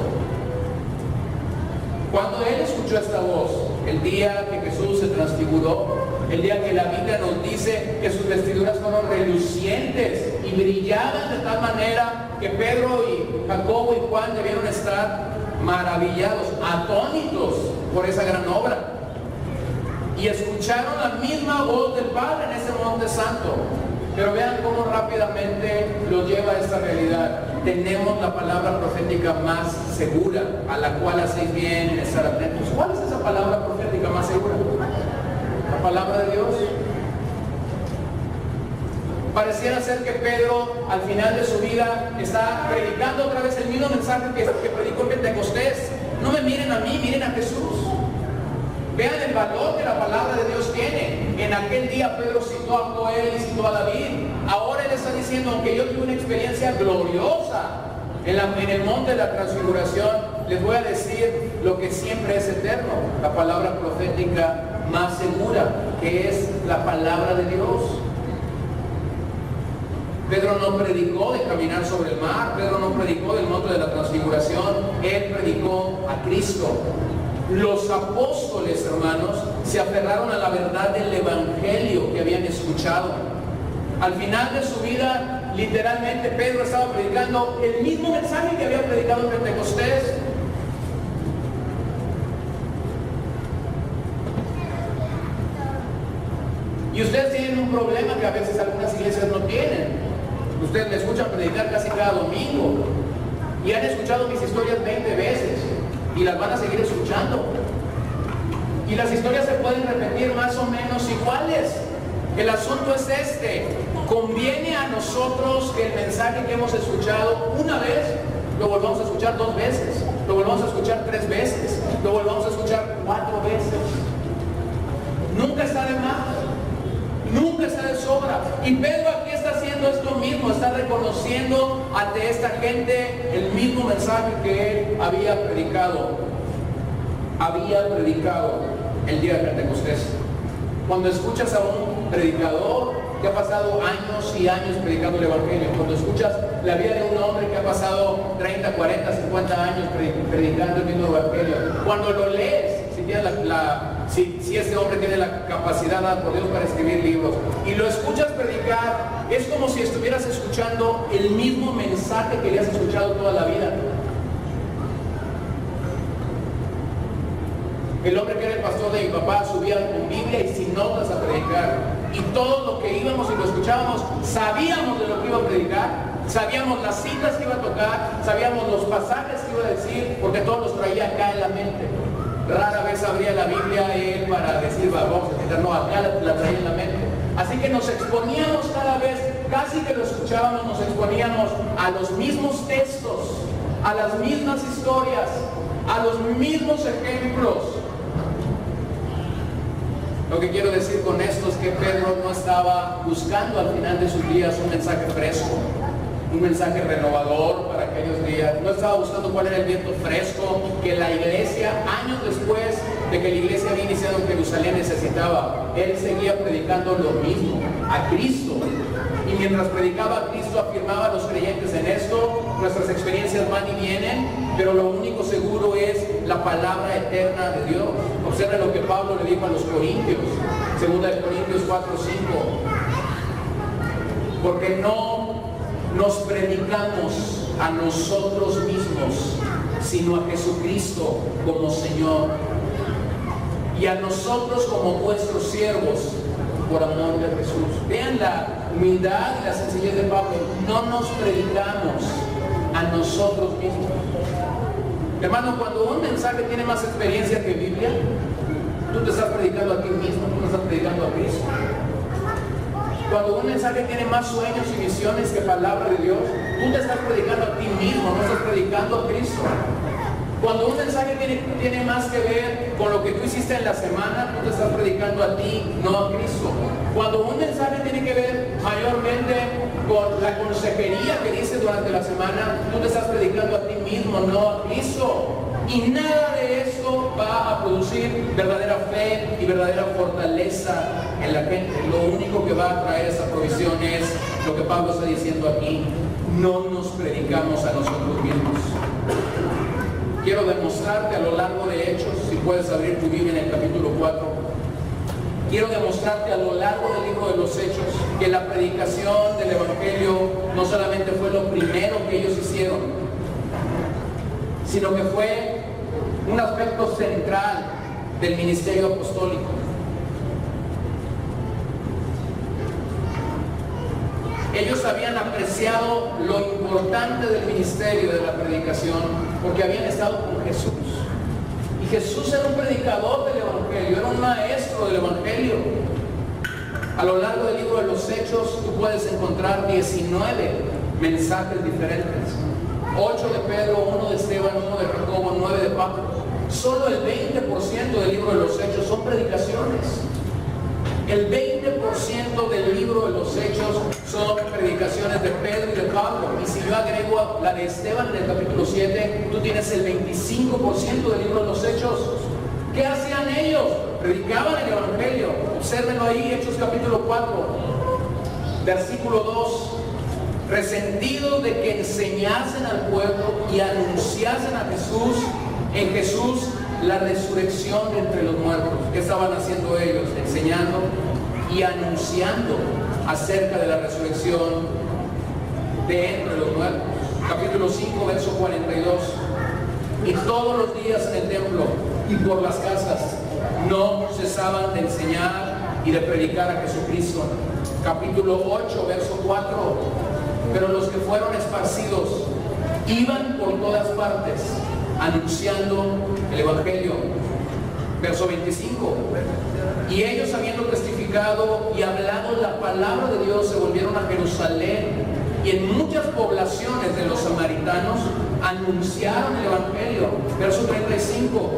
A: cuando él escuchó esta voz, el día que Jesús se transfiguró, el día que la Biblia nos dice que sus vestiduras fueron relucientes y brillaban de tal manera que Pedro y Jacobo y Juan debieron estar maravillados, atónitos por esa gran obra. Y escucharon la misma voz del Padre en ese Monte Santo. Pero vean cómo rápidamente lo lleva a esta realidad. Tenemos la palabra profética más segura, a la cual hacéis bien en estar atentos. ¿Cuál es esa palabra profética más segura? La palabra de Dios. Pareciera ser que Pedro, al final de su vida, está predicando otra vez el mismo mensaje que predicó en Pentecostés. No me miren a mí, miren a Jesús. Vean el valor que la palabra de Dios tiene. En aquel día Pedro citó a Joel y citó a David. Ahora él está diciendo, aunque yo tuve una experiencia gloriosa en el monte de la transfiguración, les voy a decir lo que siempre es eterno, la palabra profética más segura, que es la palabra de Dios. Pedro no predicó de caminar sobre el mar, Pedro no predicó del monte de la transfiguración, él predicó a Cristo. Los apóstoles, hermanos, se aferraron a la verdad del evangelio que habían escuchado. Al final de su vida, literalmente Pedro estaba predicando el mismo mensaje que había predicado en Pentecostés. Y ustedes tienen un problema que a veces algunas iglesias no tienen. Ustedes me escuchan predicar casi cada domingo y han escuchado mis historias 20 veces y las van a seguir escuchando. Y las historias se pueden repetir más o menos iguales. El asunto es este: conviene a nosotros que el mensaje que hemos escuchado una vez lo volvamos a escuchar 2 veces, lo volvamos a escuchar 3 veces, lo volvamos a escuchar 4 veces. Nunca está de más. Nunca está de sobra. Y Pedro aquí está haciendo esto mismo, está reconociendo ante esta gente el mismo mensaje que él había predicado el día de Pentecostés. Cuando escuchas a un predicador que ha pasado años y años predicando el Evangelio, cuando escuchas la vida de un hombre que ha pasado 30, 40, 50 años predicando el mismo Evangelio, cuando lo lees, si ese hombre tiene la capacidad dada por Dios para escribir libros y lo escuchas predicar, es como si estuvieras escuchando el mismo mensaje que habías escuchado toda la vida. El hombre que era el pastor de mi papá subía con Biblia y sin notas a predicar. Y todo lo que íbamos y lo escuchábamos, sabíamos de lo que iba a predicar, sabíamos las citas que iba a tocar, sabíamos los pasajes que iba a decir, porque todo los traía acá en la mente. Rara vez abría la Biblia él para decir, vamos a citar, no, acá la traía en la mente. Así que nos exponíamos cada vez, casi que lo escuchábamos, nos exponíamos a los mismos textos, a las mismas historias, a los mismos ejemplos. Lo que quiero decir con esto es que Pedro no estaba buscando al final de sus días un mensaje fresco, un mensaje renovador para aquellos días. No estaba buscando cuál era el viento fresco que la iglesia, años después de que la iglesia había iniciado en Jerusalén, necesitaba. Él seguía predicando lo mismo, a Cristo. Y mientras predicaba a Cristo, afirmaba a los creyentes en esto. Nuestras experiencias van y vienen, pero lo único seguro es la palabra eterna de Dios. Observen lo que Pablo le dijo a los Corintios, 2 Corintios 4:5. Porque no nos predicamos a nosotros mismos, sino a Jesucristo como Señor, y a nosotros como vuestros siervos, por amor de Jesús. Vean la humildad y la sencillez de Pablo. No nos predicamos a nosotros mismos. Hermano, cuando un mensaje tiene más experiencia que Biblia, tú te estás predicando a ti mismo, tú no estás predicando a Cristo. Cuando un mensaje tiene más sueños y visiones que palabra de Dios, tú te estás predicando a ti mismo, no estás predicando a Cristo. Cuando un mensaje tiene más que ver con lo que tú hiciste en la semana, tú te estás predicando a ti, no a Cristo. Cuando un mensaje tiene que ver mayormente con la consejería que dices durante la semana, tú te estás predicando a ti mismo, no a Cristo. Y nada de esto va a producir verdadera fe y verdadera fortaleza en la gente. Lo único que va a traer esa provisión es lo que Pablo está diciendo aquí: no nos predicamos a nosotros mismos. Quiero demostrarte a lo largo de Hechos, si puedes abrir tu Biblia en el capítulo 4, quiero demostrarte a lo largo del libro de los Hechos que la predicación del Evangelio no solamente fue lo primero que ellos hicieron, sino que fue un aspecto central del ministerio apostólico. Ellos habían apreciado lo importante del ministerio de la predicación porque habían estado con Jesús. Y Jesús era un predicador del Evangelio, era un maestro del Evangelio. A lo largo del libro de los Hechos tú puedes encontrar 19 mensajes diferentes. 8 de Pedro, 1 de Esteban, 1 de Jacobo, 9 de Pablo. Solo el 20% del libro de los Hechos son predicaciones. El 20% del libro de los Hechos son predicaciones de Pedro y de Pablo. Y si yo agrego la de Esteban en el capítulo 7, tú tienes el 25% del libro de los Hechos. ¿Qué hacían ellos? Predicaban el Evangelio. Obsérvenlo ahí, Hechos capítulo 4, versículo 2. Resentidos de que enseñasen al pueblo y anunciasen a Jesús, en Jesús, la resurrección de entre los muertos. ¿Qué estaban haciendo ellos? Enseñando y anunciando acerca de la resurrección de entre los muertos. Capítulo 5, verso 42. Y todos los días en el templo y por las casas no cesaban de enseñar y de predicar a Jesucristo. Capítulo 8, verso 4. Pero los que fueron esparcidos iban por todas partes anunciando el Evangelio. Verso 25. Y ellos, habiendo testificado y hablado la palabra de Dios, se volvieron a Jerusalén, y en muchas poblaciones de los samaritanos anunciaron el Evangelio. Verso 35.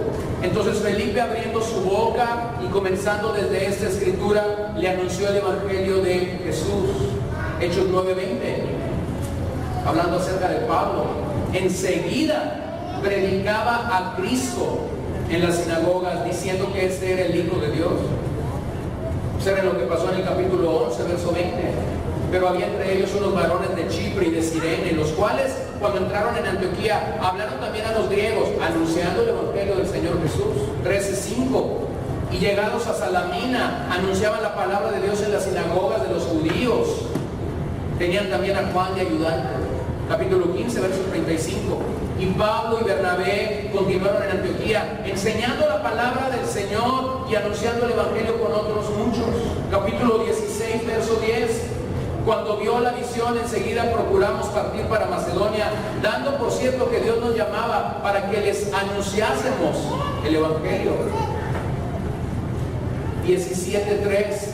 A: Entonces Felipe, abriendo su boca y comenzando desde esta escritura, le anunció el Evangelio de Jesús. Hechos 9:20, hablando acerca de Pablo. Enseguida predicaba a Cristo en las sinagogas, diciendo que este era el Hijo de Dios. Observen lo que pasó en el capítulo 11, verso 20. Pero había entre ellos unos varones de Chipre y de Cirene, los cuales, cuando entraron en Antioquía, hablaron también a los griegos, anunciando el Evangelio del Señor Jesús. 13:5. Y llegados a Salamina, anunciaban la palabra de Dios en las sinagogas de los judíos. Tenían también a Juan de ayudante. capítulo 15, verso 35. Y Pablo y Bernabé continuaron en Antioquía, enseñando la palabra del Señor y anunciando el Evangelio con otros muchos. Capítulo 16, verso 10. Cuando vio la visión, enseguida procuramos partir para Macedonia, dando por cierto que Dios nos llamaba para que les anunciásemos el Evangelio. 17:3.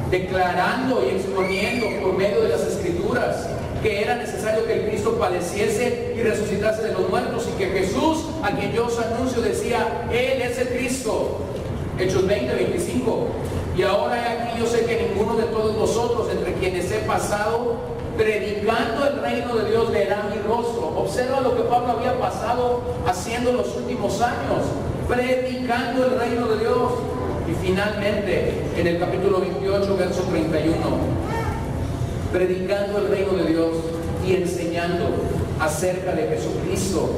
A: Declarando y exponiendo por medio de las Escrituras que era necesario que el Cristo padeciese y resucitase de los muertos, y que Jesús, a quien yo os anuncio, decía, Él es el Cristo. Hechos 20:25. Y ahora he aquí, yo sé que ninguno de todos vosotros, entre quienes he pasado predicando el reino de Dios, verá mi rostro. Observa lo que Pablo había pasado haciendo en los últimos años, predicando el reino de Dios. Y finalmente, en el capítulo 28, verso 31, predicando el reino de Dios y enseñando acerca de Jesucristo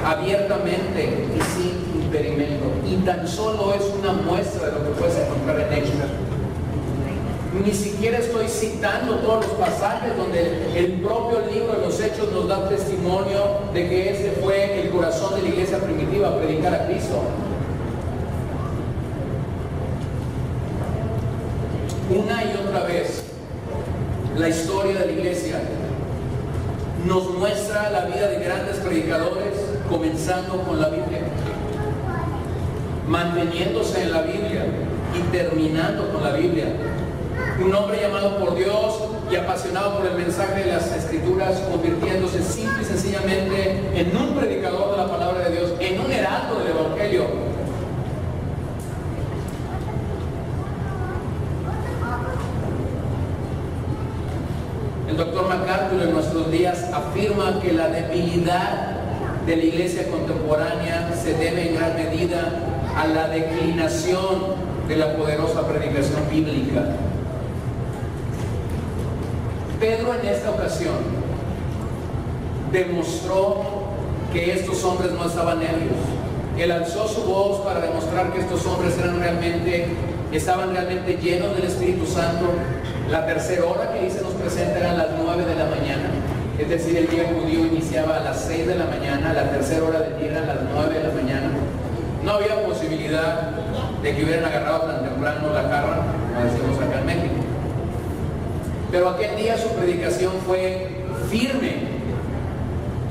A: abiertamente y sin impedimento. Y tan solo es una muestra de lo que puedes encontrar en Hechos. Ni siquiera estoy citando todos los pasajes donde el propio libro de los Hechos nos da testimonio de que este fue el corazón de la iglesia primitiva, predicar a Cristo. Una y otra vez, la historia de la iglesia nos muestra la vida de grandes predicadores, comenzando con la Biblia, manteniéndose en la Biblia y terminando con la Biblia. Un hombre llamado por Dios y apasionado por el mensaje de las Escrituras, convirtiéndose simple y sencillamente en un predicador de la palabra de Dios, en un heraldo del Evangelio. El doctor MacArthur en nuestros días afirma que la debilidad de la iglesia contemporánea se debe en gran medida a la declinación de la poderosa predicación bíblica. Pedro en esta ocasión demostró que estos hombres no estaban ebrios. Él alzó su voz para demostrar que estos hombres estaban realmente llenos del Espíritu Santo. La tercera hora que ahí se nos presenta eran las 9 de la mañana, es decir, el día judío iniciaba a las 6 de la mañana, la tercera hora del día era a las 9 de la mañana. No había posibilidad de que hubieran agarrado tan temprano la carra, como decimos acá en México. Pero aquel día su predicación fue firme,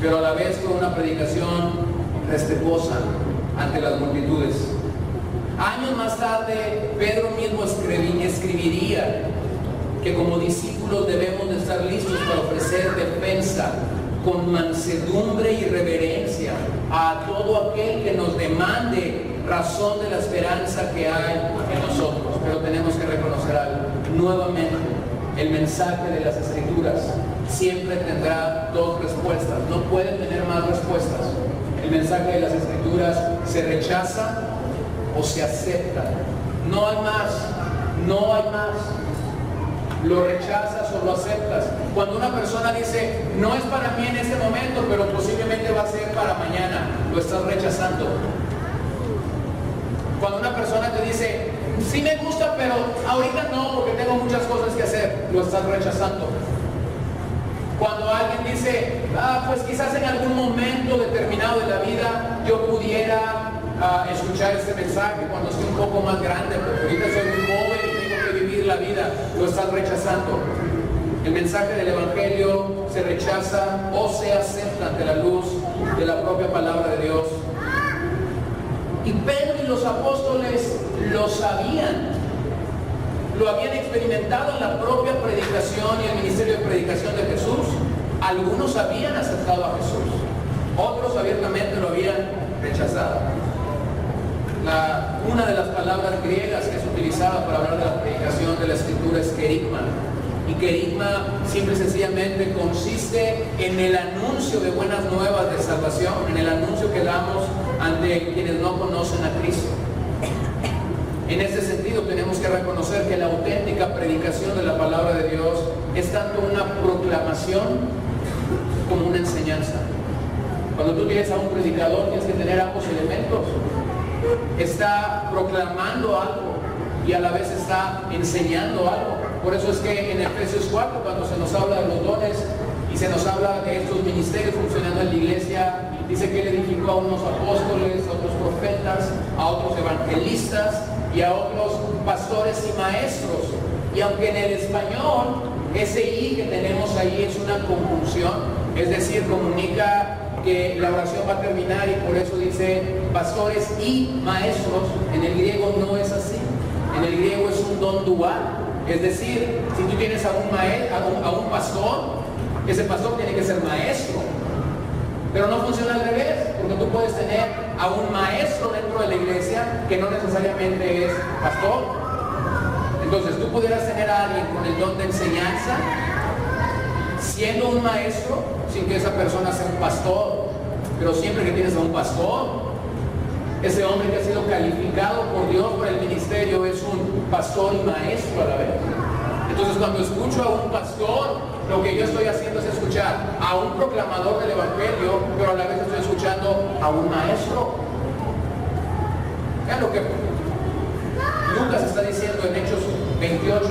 A: pero a la vez fue una predicación respetuosa ante las multitudes. Años más tarde, Pedro mismo escribiría que como discípulos debemos de estar listos para ofrecer defensa con mansedumbre y reverencia a todo aquel que nos demande razón de la esperanza que hay en nosotros. Pero tenemos que reconocer algo. Nuevamente, el mensaje de las Escrituras siempre tendrá dos respuestas. No puede tener más respuestas. El mensaje de las Escrituras se rechaza o se acepta. No hay más. No hay más. Lo rechazas o lo aceptas. Cuando una persona dice, no es para mí en este momento, pero posiblemente va a ser para mañana, lo estás rechazando. Cuando una persona te dice, sí me gusta, pero ahorita no, porque tengo muchas cosas que hacer, lo estás rechazando. Cuando alguien dice, pues quizás en algún momento determinado de la vida yo pudiera escuchar este mensaje cuando estoy un poco más grande, porque ahorita soy muy joven y tengo que vivir la vida, lo estás rechazando. El mensaje del Evangelio se rechaza o se acepta ante la luz de la propia palabra de Dios. Y Pedro y los apóstoles lo sabían, lo habían experimentado en la propia predicación y el ministerio de predicación de Jesús. Algunos habían aceptado a Jesús, otros abiertamente lo habían rechazado. Una de las palabras griegas que es utilizada para hablar de la predicación de la Escritura es kerigma. Y kerigma simple y sencillamente consiste en el anuncio de buenas nuevas de salvación, en el anuncio que damos ante quienes no conocen a Cristo. En este sentido tenemos que reconocer que la auténtica predicación de la palabra de Dios es tanto una proclamación como una enseñanza. Cuando tú tienes a un predicador tienes que tener ambos elementos. Está proclamando algo y a la vez está enseñando algo. Por eso es que en Efesios 4, cuando se nos habla de los dones, y se nos habla de estos ministerios funcionando en la iglesia. Dice que él edificó a unos apóstoles, a otros profetas, a otros evangelistas y a otros pastores y maestros. Y aunque en el español ese "y" que tenemos ahí es una conjunción, es decir, comunica que la oración va a terminar y por eso dice pastores y maestros, en el griego no es así. En el griego es un don dual. Es decir, si tú tienes a un pastor, ese pastor tiene que ser maestro. Pero no funciona al revés, porque tú puedes tener a un maestro dentro de la iglesia que no necesariamente es pastor. Entonces tú pudieras tener a alguien con el don de enseñanza, siendo un maestro, sin que esa persona sea un pastor. Pero siempre que tienes a un pastor, ese hombre que ha sido calificado por Dios para el ministerio es un pastor y maestro a la vez. Entonces cuando escucho a un pastor, lo que yo estoy haciendo es escuchar a un proclamador del evangelio, pero a la vez estoy escuchando a un maestro. Vean lo que Lucas está diciendo en Hechos 28.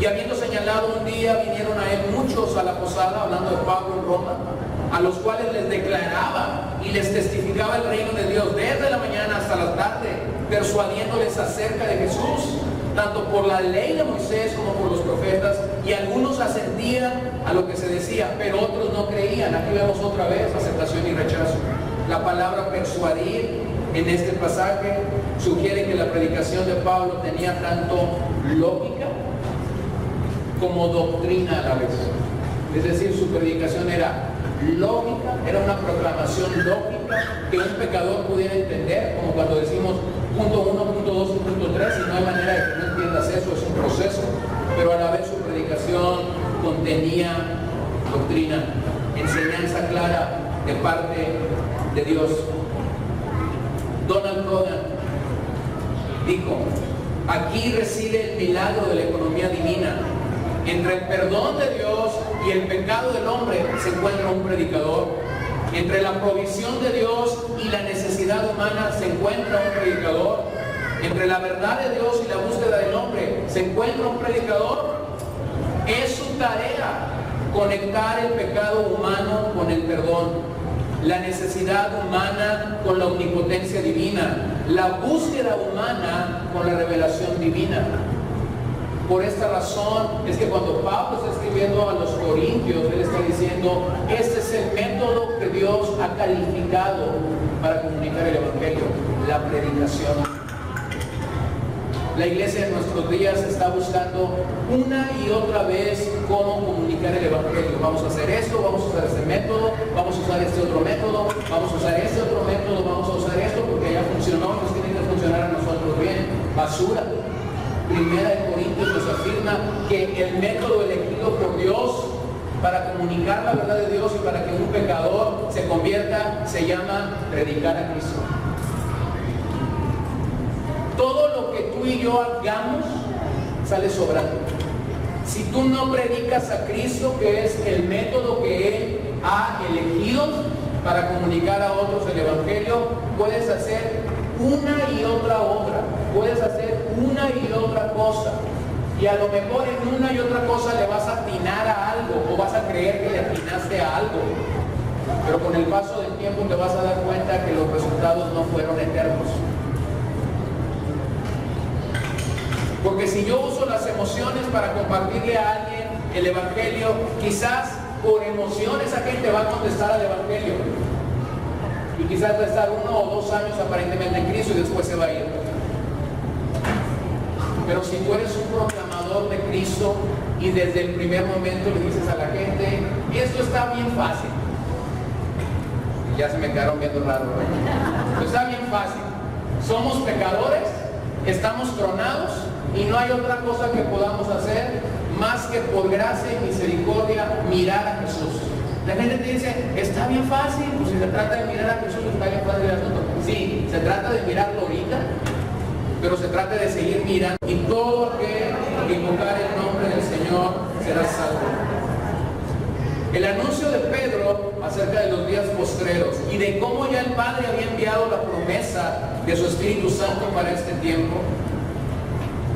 A: Y habiendo señalado un día, vinieron a él muchos a la posada, hablando de Pablo en Roma, a los cuales les declaraba y les testificaba el reino de Dios desde la mañana hasta la tarde, persuadiéndoles acerca de Jesús, tanto por la ley de Moisés como por los profetas, y algunos asentían a lo que se decía, pero otros no creían. Aquí vemos otra vez aceptación y rechazo. La palabra persuadir en este pasaje sugiere que la predicación de Pablo tenía tanto lógica como doctrina a la vez. Es decir, su predicación era lógica, era una proclamación lógica que un pecador pudiera entender, como cuando decimos punto 1, punto 2 y punto 3, y no hay manera de que no entiendas eso, es un proceso. Pero a la vez su predicación contenía doctrina, enseñanza clara de parte de Dios. Donald Cogan dijo: aquí reside el milagro de la economía divina. Entre el perdón de Dios y el pecado del hombre se encuentra un predicador. Entre la provisión de Dios y la necesidad humana se encuentra un predicador. Entre la verdad de Dios y la búsqueda del hombre se encuentra un predicador. Es su tarea conectar el pecado humano con el perdón, la necesidad humana con la omnipotencia divina, la búsqueda humana con la revelación divina. Por esta razón es que cuando Pablo está escribiendo a los corintios, él está diciendo: este es el método que Dios ha calificado para comunicar el evangelio, la predicación. La iglesia en nuestros días está buscando una y otra vez cómo comunicar el evangelio. Vamos a hacer esto, vamos a usar este método, vamos a usar este otro método, vamos a usar este otro método, vamos a usar esto porque ya funcionó, nos tiene que funcionar a nosotros bien. Basura. Primera de Corintios nos afirma que el método elegido por Dios para comunicar la verdad de Dios y para que un pecador se convierta se llama predicar a Cristo. Todo lo que tú y yo hagamos sale sobrando. Si tú no predicas a Cristo, que es el método que Él ha elegido para comunicar a otros el evangelio, puedes hacer una y otra obra, puedes hacer una y otra cosa, y a lo mejor en una y otra cosa le vas a atinar a algo o vas a creer que le atinaste a algo, pero con el paso del tiempo te vas a dar cuenta que los resultados no fueron eternos. Porque si yo uso las emociones para compartirle a alguien el evangelio, quizás por emoción esa gente va a contestar al evangelio. Y quizás va a estar 1 o 2 años aparentemente en Cristo y después se va a ir. Pero si tú eres un proclamador de Cristo y desde el primer momento le dices a la gente: esto está bien fácil. Y ya se me quedaron viendo raro, ¿no? Está bien fácil. Somos pecadores, estamos tronados y no hay otra cosa que podamos hacer más que por gracia y misericordia mirar a Jesús. La gente te dice: está bien fácil. Pues si se trata de mirar a Jesús, está bien fácil el asunto. Sí, se trata de mirarlo ahorita, pero se trata de seguir mirando. Y todo aquel que invocar el nombre del Señor será salvo. El anuncio de Pedro acerca de los días postreros y de cómo ya el Padre había enviado la promesa de su Espíritu Santo para este tiempo,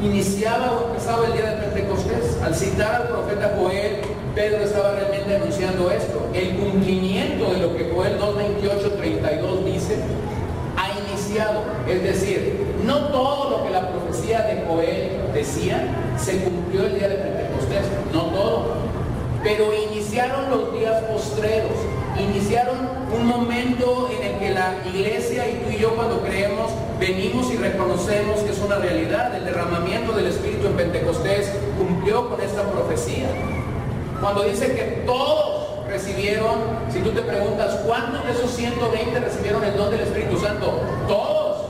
A: iniciaba o empezaba el día de Pentecostés, al citar al profeta Joel Pedro estaba realmente anunciando esto. El cumplimiento de lo que Joel 2:28-32 dice ha iniciado. Es decir, no todo lo que la profecía de Joel decía se cumplió el día de Pentecostés, no todo, pero iniciaron los días postreros, iniciaron un momento en el que la iglesia y tú y yo, cuando creemos, venimos y reconocemos que es una realidad. El derramamiento del Espíritu en Pentecostés cumplió con esta profecía. Cuando dice que todos recibieron, si tú te preguntas, ¿cuántos de esos 120 recibieron el don del Espíritu Santo? Todos.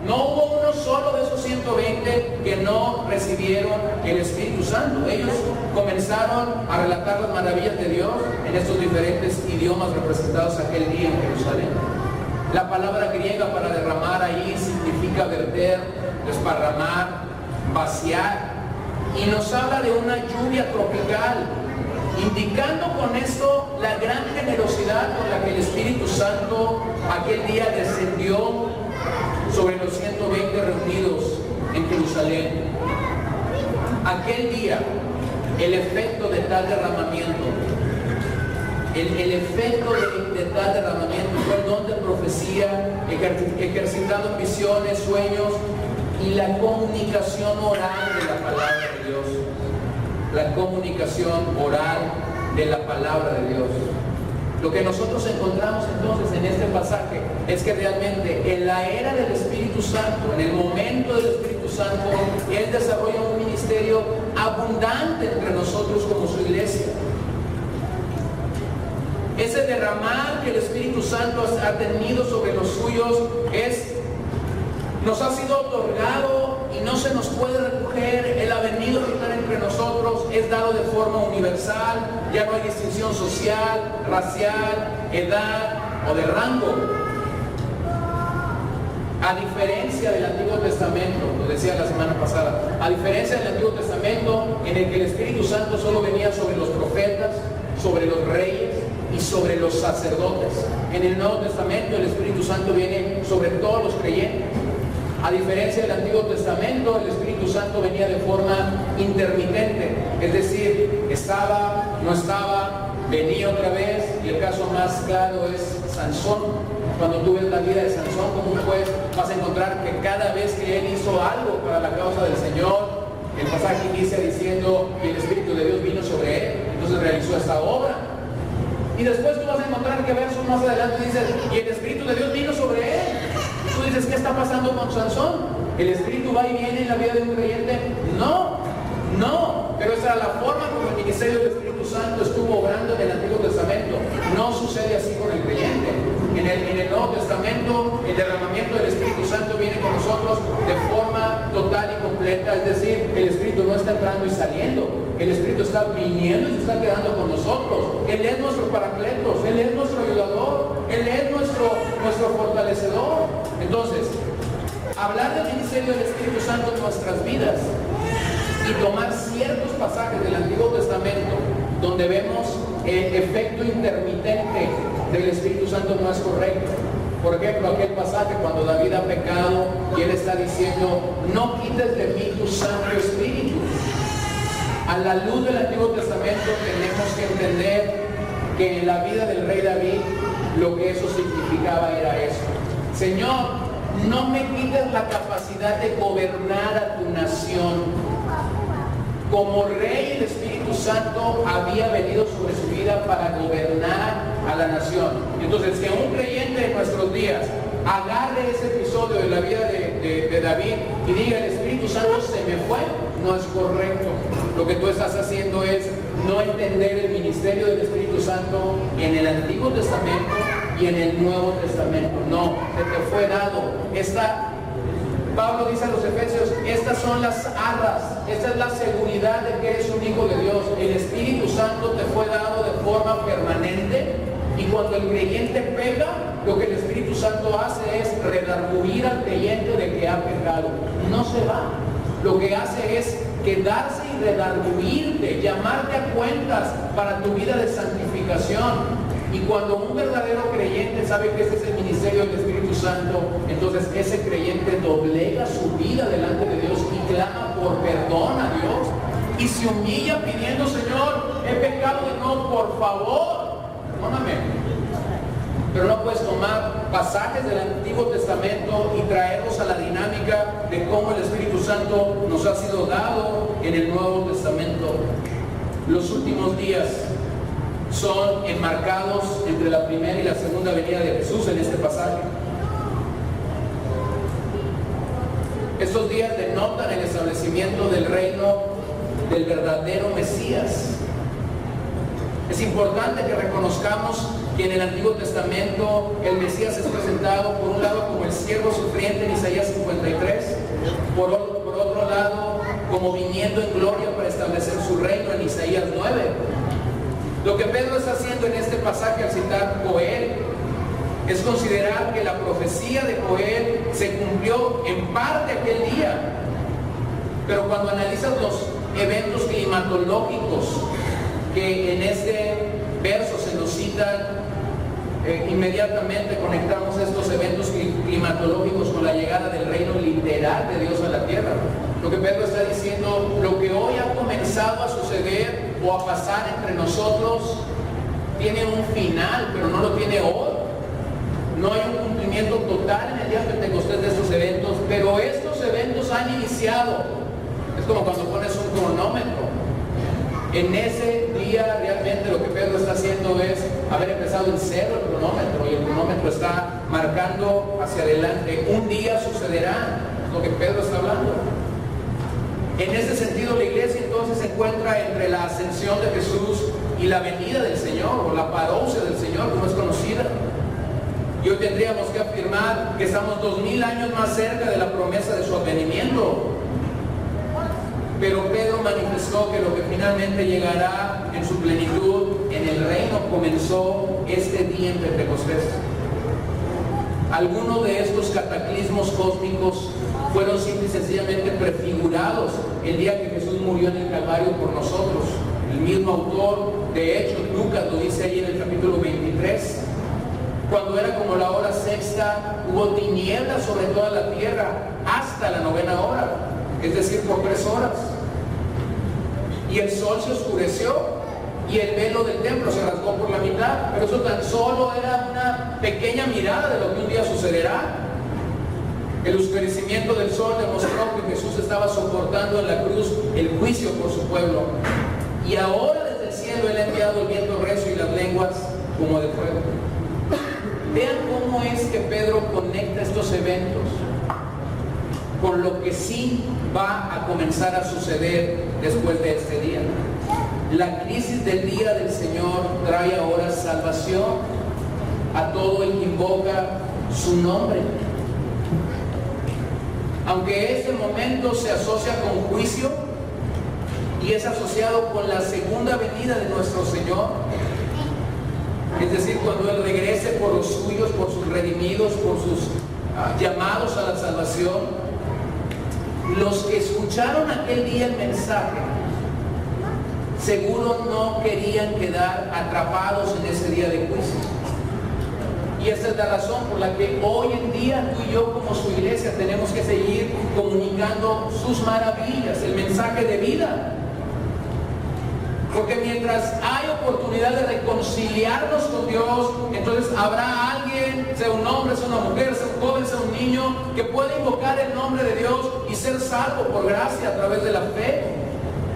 A: No hubo uno solo de esos 120 que no recibieron el Espíritu Santo. Ellos comenzaron a relatar las maravillas de Dios en estos diferentes idiomas representados aquel día en Jerusalén. La palabra griega para derramar ahí significa verter, desparramar, vaciar. Y nos habla de una lluvia tropical, indicando con esto la gran generosidad con la que el Espíritu Santo aquel día descendió sobre los 120 reunidos en Jerusalén. Aquel día, el efecto de tal derramamiento, el efecto de tal derramamiento fue el don de profecía, ejercitado en visiones, sueños y la comunicación oral de la palabra de Dios. La comunicación oral de la palabra de Dios. Lo que nosotros encontramos entonces en este pasaje es que realmente en la era del Espíritu Santo, en el momento del Espíritu Santo, Él desarrolla un ministerio abundante entre nosotros como su iglesia. Ese derramar que el Espíritu Santo ha tenido sobre los suyos nos ha sido otorgado y no se nos puede recoger. Él ha venido a estar entre nosotros, es dado de forma universal, ya no hay distinción social, racial, edad o de rango. A diferencia del Antiguo Testamento, lo decía la semana pasada, a diferencia del Antiguo Testamento, en el que el Espíritu Santo solo venía sobre los profetas, sobre los reyes y sobre los sacerdotes. En el Nuevo Testamento el Espíritu Santo viene sobre todos los creyentes. A diferencia del Antiguo Testamento, el Espíritu Santo venía de forma intermitente, es decir, estaba, no estaba, venía otra vez. Y el caso más claro es Sansón. Cuando tú ves la vida de Sansón como un juez, vas a encontrar que cada vez que él hizo algo para la causa del Señor, el pasaje inicia diciendo que el Espíritu de Dios vino sobre él, entonces realizó esta obra. Y después tú vas a encontrar que versos más adelante dice, y el Espíritu de Dios vino sobre él. Tú dices, ¿qué está pasando con Sansón? ¿El Espíritu va y viene en la vida de un creyente? No, pero esa era la forma como el ministerio del Espíritu Santo estuvo obrando en el Antiguo Testamento. No sucede así con el creyente. En el Nuevo Testamento, el derramamiento del Espíritu Santo viene con nosotros de forma total y completa, es decir, el Espíritu no está entrando y saliendo, el Espíritu está viniendo y se está quedando con nosotros. Él es nuestro paracletos, Él es nuestro ayudador, Él es nuestro fortalecedor. Entonces, hablar del ministerio del Espíritu Santo en nuestras vidas y tomar ciertos pasajes del Antiguo Testamento donde vemos el efecto intermitente del Espíritu Santo no es correcto. Por ejemplo, aquel pasaje cuando David ha pecado y él está diciendo, no quites de mí tu Santo Espíritu. A la luz del Antiguo Testamento tenemos que entender que en la vida del rey David lo que eso significaba era eso. Señor, no me quites la capacidad de gobernar a tu nación. Como rey, el Espíritu Santo había venido sobre su vida para gobernar a la nación. Entonces, que un creyente en nuestros días agarre ese episodio de la vida de David y diga, el Espíritu Santo se me fue, no es correcto. Lo que tú estás haciendo es no entender el ministerio del Espíritu Santo en el Antiguo Testamento y en el Nuevo Testamento. No, se te fue dado. Pablo dice a los Efesios, estas son las arras, esta es la seguridad de que eres un hijo de Dios. El Espíritu Santo te fue dado de forma permanente y cuando el creyente peca, lo que el Espíritu Santo hace es redarguir al creyente de que ha pecado. No se va. Lo que hace es quedarse y redarguirte, llamarte a cuentas para tu vida de santificación. Y cuando un verdadero creyente sabe que ese es el ministerio del Espíritu Santo, entonces ese creyente doblega su vida delante de Dios y clama por perdón a Dios. y se humilla pidiendo, Señor, he pecado de nuevo, por favor, perdóname. Pero no puedes tomar pasajes del Antiguo Testamento y traerlos a la dinámica de cómo el Espíritu Santo nos ha sido dado en el Nuevo Testamento. Los últimos días son enmarcados entre la primera y la segunda venida de Jesús en este pasaje. Estos días denotan el establecimiento del reino del verdadero Mesías. Es importante que reconozcamos que en el Antiguo Testamento el Mesías es presentado por un lado como el siervo sufriente en Isaías 53, por otro lado como viniendo en gloria para establecer su reino en Isaías 9. Lo que Pedro está haciendo en este pasaje al citar Joel es considerar que la profecía de Joel se cumplió en parte aquel día, pero cuando analizas los eventos climatológicos que en este verso se nos citan, inmediatamente conectamos estos eventos climatológicos con la llegada del reino literal de Dios a la tierra. Lo que Pedro está diciendo, lo que hoy ha comenzado a suceder o a pasar entre nosotros tiene un final, pero no lo tiene hoy. No hay un cumplimiento total en el día de Pentecostés de estos eventos, pero estos eventos han iniciado. Es como cuando pones un cronómetro. En ese día realmente lo que Pedro está haciendo es haber empezado en cero el cronómetro, y el cronómetro está marcando hacia adelante. Un día sucederá lo que Pedro está hablando. En ese sentido, la iglesia entonces se encuentra entre la ascensión de Jesús y la venida del Señor, o la parousia del Señor, como es conocida. Y hoy tendríamos que afirmar que estamos 2000 años más cerca de la promesa de su advenimiento. Pero Pedro manifestó que lo que finalmente llegará en su plenitud en el reino comenzó este día en Pentecostés. Algunos de estos cataclismos cósmicos fueron simple y sencillamente prefigurados el día que Jesús murió en el Calvario por nosotros. El mismo autor, de hecho, Lucas lo dice ahí en el capítulo 23. Cuando era como la hora sexta, hubo tinieblas sobre toda la tierra hasta la 9ª hora, es decir, por 3 horas. Y el sol se oscureció y el velo del templo se rasgó por la mitad. Pero eso tan solo era una pequeña mirada de lo que un día sucederá. El oscurecimiento del sol demostró que Jesús estaba soportando en la cruz el juicio por su pueblo. Y ahora desde el cielo Él ha enviado el viento recio y las lenguas como de fuego. Vean cómo es que Pedro conecta estos eventos con lo que sí va a comenzar a suceder después de este día. La crisis del día del Señor trae ahora salvación a todo el que invoca su nombre. Aunque este momento se asocia con juicio y es asociado con la segunda venida de nuestro Señor, es decir, cuando Él regrese por los suyos, por sus redimidos, por sus llamados a la salvación, los que escucharon aquel día el mensaje seguro no querían quedar atrapados en ese día de juicio. Y esa es la razón por la que hoy en día tú y yo como su iglesia tenemos que seguir comunicando sus maravillas, el mensaje de vida. Porque mientras hay oportunidad de reconciliarnos con Dios, entonces habrá alguien, sea un hombre, sea una mujer, sea un joven, sea un niño, que pueda invocar el nombre de Dios y ser salvo por gracia a través de la fe.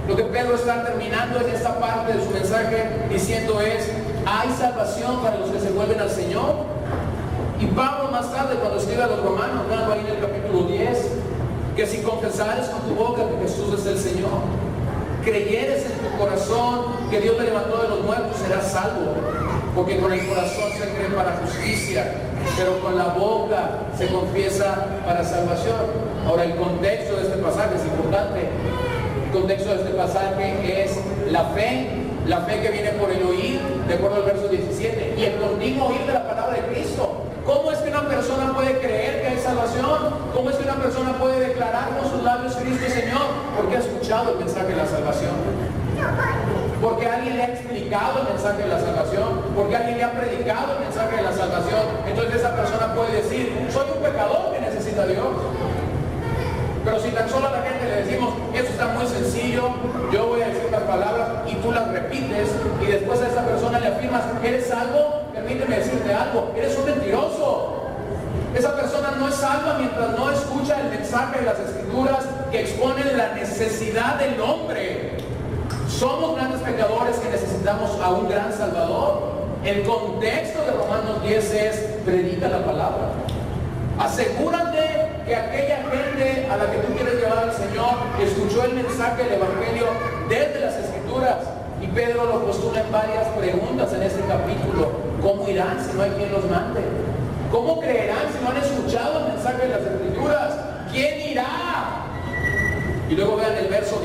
A: Lo que Pedro está terminando en esta parte de su mensaje diciendo es: hay salvación para los que se vuelven al Señor. Y Pablo más tarde, cuando escribe a los romanos, hablando ahí en el capítulo 10, que si confesares con tu boca que Jesús es el Señor, creyeres en tu corazón que Dios le levantó de los muertos, serás salvo. Porque con el corazón se cree para justicia, pero con la boca se confiesa para salvación. Ahora, el contexto de este pasaje es importante. El contexto de este pasaje es la fe que viene por el oír, de acuerdo al verso 17, y el continuo oír de la palabra de Cristo. ¿Cómo es que una persona puede creer que hay salvación? ¿Cómo es que una persona puede declarar con sus labios Cristo es Señor? Porque ha escuchado el mensaje de la salvación. Porque alguien le ha explicado el mensaje de la salvación. Porque alguien le ha predicado el mensaje de la salvación. Entonces esa persona puede decir: soy un pecador que necesita a Dios. Pero si tan solo a la gente le decimos: eso está muy sencillo, yo voy después a esa persona le afirmas, ¿eres salvo? Permíteme decirte algo, eres un mentiroso. Esa persona no es salva mientras no escucha el mensaje de las Escrituras que exponen la necesidad del hombre. Somos grandes pecadores que necesitamos a un gran Salvador. El contexto de Romanos 10 es: predica la palabra. Asegúrate que aquella gente a la que tú quieres llevar al Señor escuchó el mensaje del Evangelio desde las Escrituras. Y Pedro lo postula en varias preguntas en este capítulo. ¿Cómo irán si no hay quien los mande? ¿Cómo creerán si no han escuchado el mensaje de las Escrituras? ¿Quién irá? Y luego vean el verso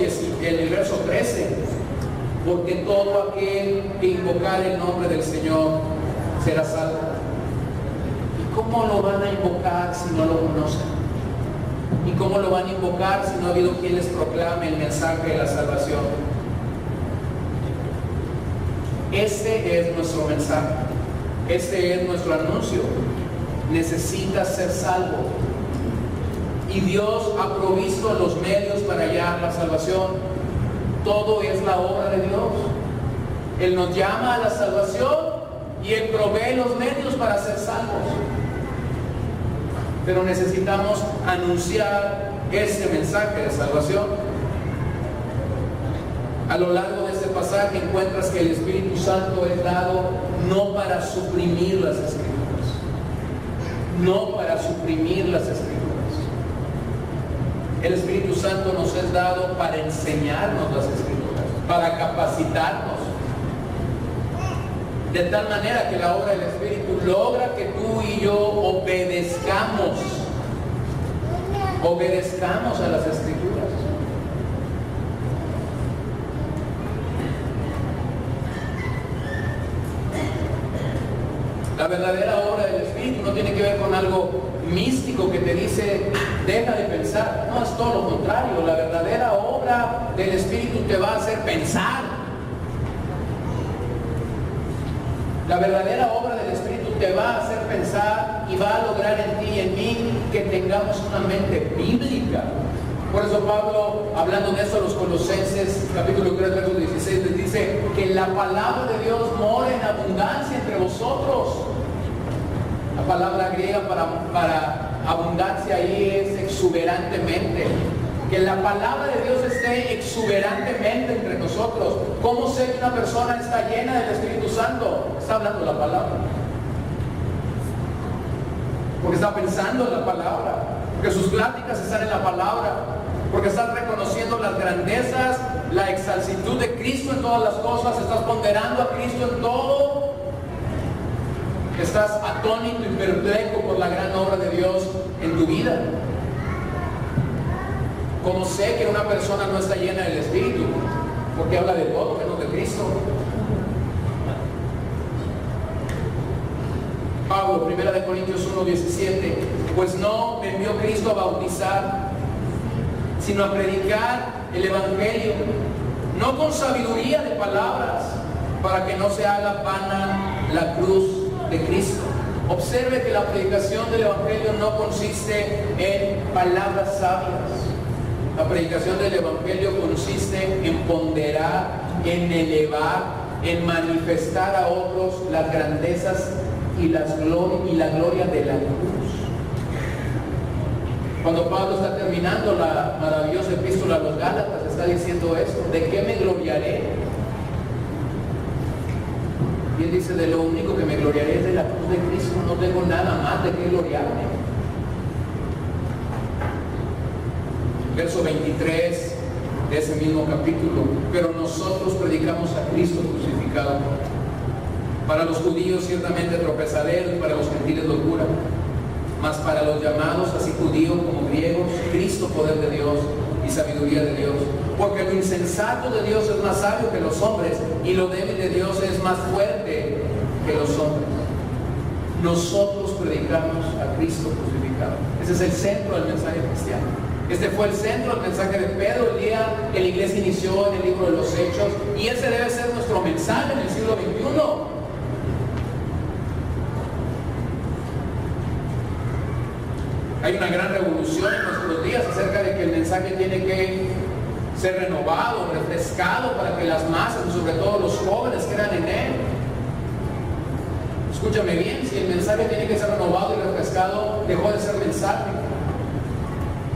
A: 13. Porque todo aquel que invocar el nombre del Señor será salvo. ¿Y cómo lo van a invocar si no lo conocen? ¿Y cómo lo van a invocar si no ha habido quien les proclame el mensaje de la salvación? Este es nuestro mensaje. Este es nuestro anuncio. Necesitas ser salvo. Y Dios ha provisto los medios para hallar la salvación. Todo es la obra de Dios. Él nos llama a la salvación y Él provee los medios para ser salvos. Pero necesitamos anunciar ese mensaje de salvación. A lo largo de este pasaje encuentras que el Espíritu Santo es dado no para suprimir las Escrituras. No para suprimir las Escrituras. El Espíritu Santo nos es dado para enseñarnos las Escrituras, para capacitarnos. De tal manera que la obra del Espíritu logra que tú y yo obedezcamos a las Escrituras. La verdadera obra del Espíritu no tiene que ver con algo místico que te dice deja de pensar. No, es todo lo contrario. La verdadera obra del Espíritu te va a hacer pensar. La verdadera obra del Espíritu te va a hacer pensar y va a lograr en ti y en mí que tengamos una mente bíblica. Por eso Pablo, hablando de eso a los Colosenses, capítulo 3, verso 16, les dice que la palabra de Dios mora en abundancia entre vosotros. La palabra griega para abundancia ahí es exuberantemente. Que la palabra de Dios esté exuberantemente entre nosotros. ¿Cómo sé que una persona está llena del Espíritu Santo? Está hablando la palabra. Porque está pensando en la palabra. Porque sus pláticas están en la palabra. Porque estás reconociendo las grandezas, la exaltitud de Cristo en todas las cosas. Estás ponderando a Cristo en todo. Estás atónito y perplejo por la gran obra de Dios en tu vida. ¿Cómo sé que una persona no está llena del Espíritu? Porque habla de todo menos de Cristo. Pablo, 1 Corintios 1:17, pues no me envió Cristo a bautizar, sino a predicar el Evangelio, no con sabiduría de palabras, para que no se haga vana la cruz de Cristo. Observe que la predicación del Evangelio no consiste en palabras sabias. La predicación del Evangelio consiste en ponderar, en elevar, en manifestar a otros las grandezas y la gloria de la cruz. Cuando Pablo está terminando la maravillosa epístola a los Gálatas, está diciendo esto: ¿de qué me gloriaré? Y él dice: de lo único que me gloriaré es de la cruz de Cristo. No tengo nada más de qué gloriarme. Verso 23 de ese mismo capítulo: pero nosotros predicamos a Cristo crucificado. Para los judíos ciertamente tropezadero y para los gentiles locura, mas para los llamados, así judíos como griegos, Cristo poder de Dios y sabiduría de Dios. Porque lo insensato de Dios es más sabio que los hombres, y lo débil de Dios es más fuerte que los hombres. Nosotros predicamos a Cristo crucificado. Ese es el centro del mensaje cristiano. Este fue el centro del mensaje de Pedro el día que la iglesia inició en el libro de los Hechos, y ese debe ser nuestro mensaje en el siglo XXI. Hay una gran revolución en nuestros días acerca de que el mensaje tiene que ser renovado, refrescado para que las masas, sobre todo los jóvenes, crean en Él. Escúchame bien, si el mensaje tiene que ser renovado y refrescado, dejó de ser mensaje.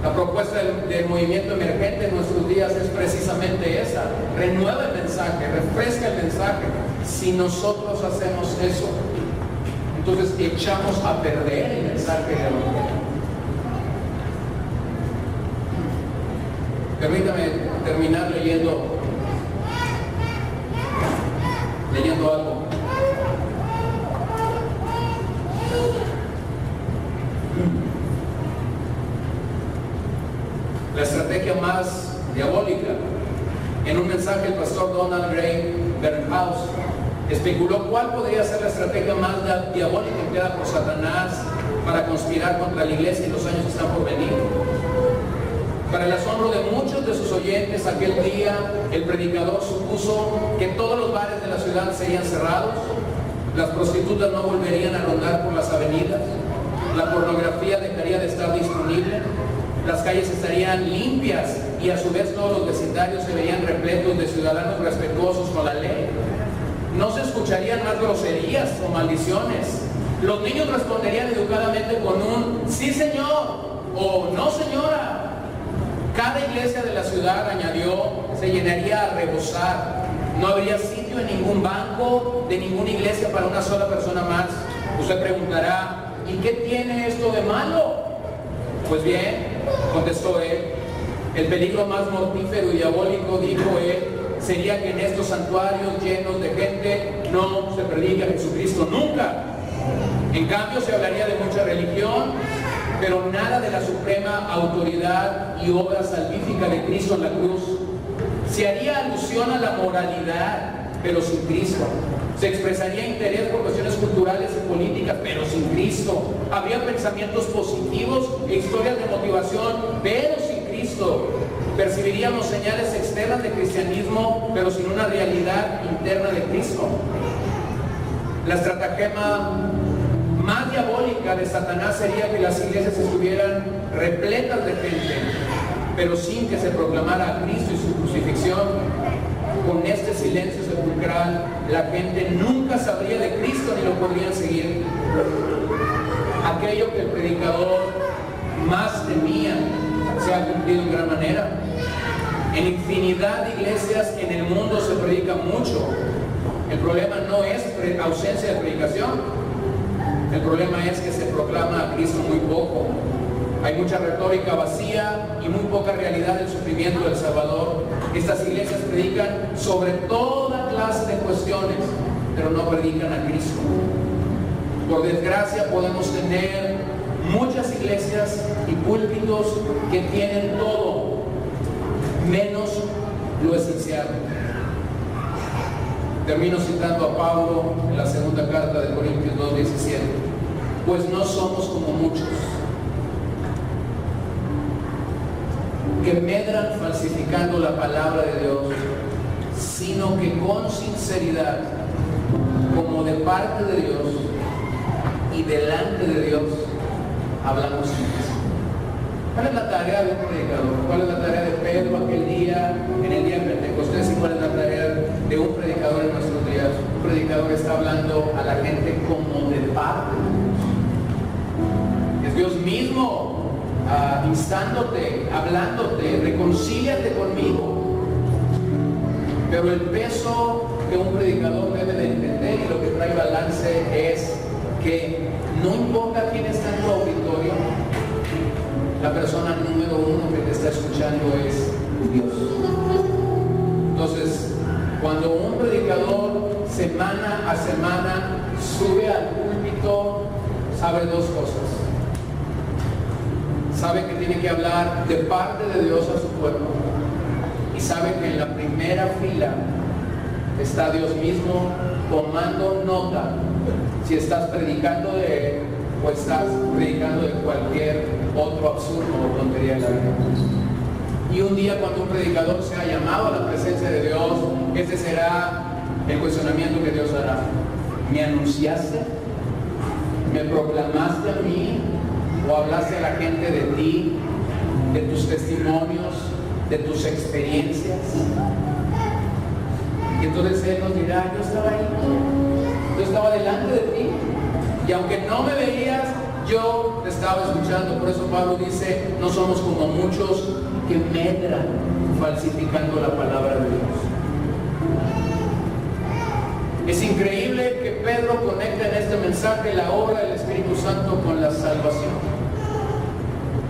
A: La propuesta del movimiento emergente en nuestros días es precisamente esa: renueva el mensaje, refresca el mensaje. Si nosotros hacemos eso, entonces echamos a perder el mensaje de Evangelio. Permítame terminar leyendo algo. La estrategia más diabólica. En un mensaje, el pastor Donald Gray Bernhaus especuló cuál podría ser la estrategia más diabólica empleada por Satanás para conspirar contra la iglesia en los años que están por venir. Para el asombro de muchos de sus oyentes, aquel día el predicador supuso que todos los bares de la ciudad serían cerrados, las prostitutas no volverían a rondar por las avenidas, la pornografía dejaría de estar disponible, las calles estarían limpias y a su vez todos los vecindarios se verían repletos de ciudadanos respetuosos con la ley. No se escucharían más groserías o maldiciones. Los niños responderían educadamente con un "sí señor" o "no señora". Cada iglesia de la ciudad, añadió, se llenaría a rebosar. No habría sitio en ningún banco de ninguna iglesia para una sola persona más. Usted preguntará, ¿y qué tiene esto de malo? Pues bien, contestó él, el peligro más mortífero y diabólico, dijo él, sería que en estos santuarios llenos de gente no se predique a Jesucristo nunca. En cambio, se hablaría de mucha religión, pero nada de la suprema autoridad y obra salvífica de Cristo en la cruz. Se haría alusión a la moralidad, pero sin Cristo. Se expresaría interés por cuestiones culturales y políticas, pero sin Cristo. Habría pensamientos positivos e historias de motivación, pero sin Cristo. Percibiríamos señales externas de cristianismo, pero sin una realidad interna de Cristo. La estratagema más diabólica de Satanás sería que las iglesias estuvieran repletas de gente, pero sin que se proclamara a Cristo y su crucifixión. Con este silencio sepulcral, la gente nunca sabría de Cristo ni lo podrían seguir. Aquello que el predicador más temía se ha cumplido en gran manera. En infinidad de iglesias en el mundo se predica mucho. El problema no es ausencia de predicación. El problema es que se proclama a Cristo muy poco. Hay mucha retórica vacía y muy poca realidad del sufrimiento del Salvador. Estas iglesias predican sobre toda clase de cuestiones, pero no predican a Cristo. Por desgracia podemos tener muchas iglesias y púlpitos que tienen todo, menos lo esencial. Termino citando a Pablo en la segunda carta de Corintios 2:17. Pues no somos como muchos que medran falsificando la palabra de Dios, sino que con sinceridad, como de parte de Dios y delante de Dios, hablamos sin eso. ¿Cuál es la tarea de un predicador? ¿Cuál es la tarea de Pedro aquel día, en el día de Pentecostés? ¿Y cuál es la tarea de un predicador en nuestros días? Un predicador está hablando a la gente como de parte de Dios. Es Dios mismo instándote, hablándote, reconcíliate conmigo. Pero el peso que un predicador debe de entender y lo que trae balance es que no importa quién está en tu auditorio, la persona número uno que te está escuchando es Dios. Entonces, cuando un predicador semana a semana sube al púlpito, sabe dos cosas. Sabe que tiene que hablar de parte de Dios a su pueblo, y sabe que en la primera fila está Dios mismo tomando nota si estás predicando de Él o estás predicando de cualquier otro absurdo o tontería de la vida. Y un día, cuando un predicador sea llamado a la presencia de Dios, ese será el cuestionamiento que Dios hará. ¿Me anunciaste? ¿Me proclamaste a mí? ¿O hablaste a la gente de ti, de tus testimonios, de tus experiencias. Y entonces Él nos dirá, yo estaba ahí, yo estaba delante de ti, y aunque no me veías, yo te estaba escuchando. Por eso Pablo dice, no somos como muchos que medran falsificando la palabra de Dios. Es increíble que Pedro conecta en este mensaje la obra del Espíritu Santo con la salvación.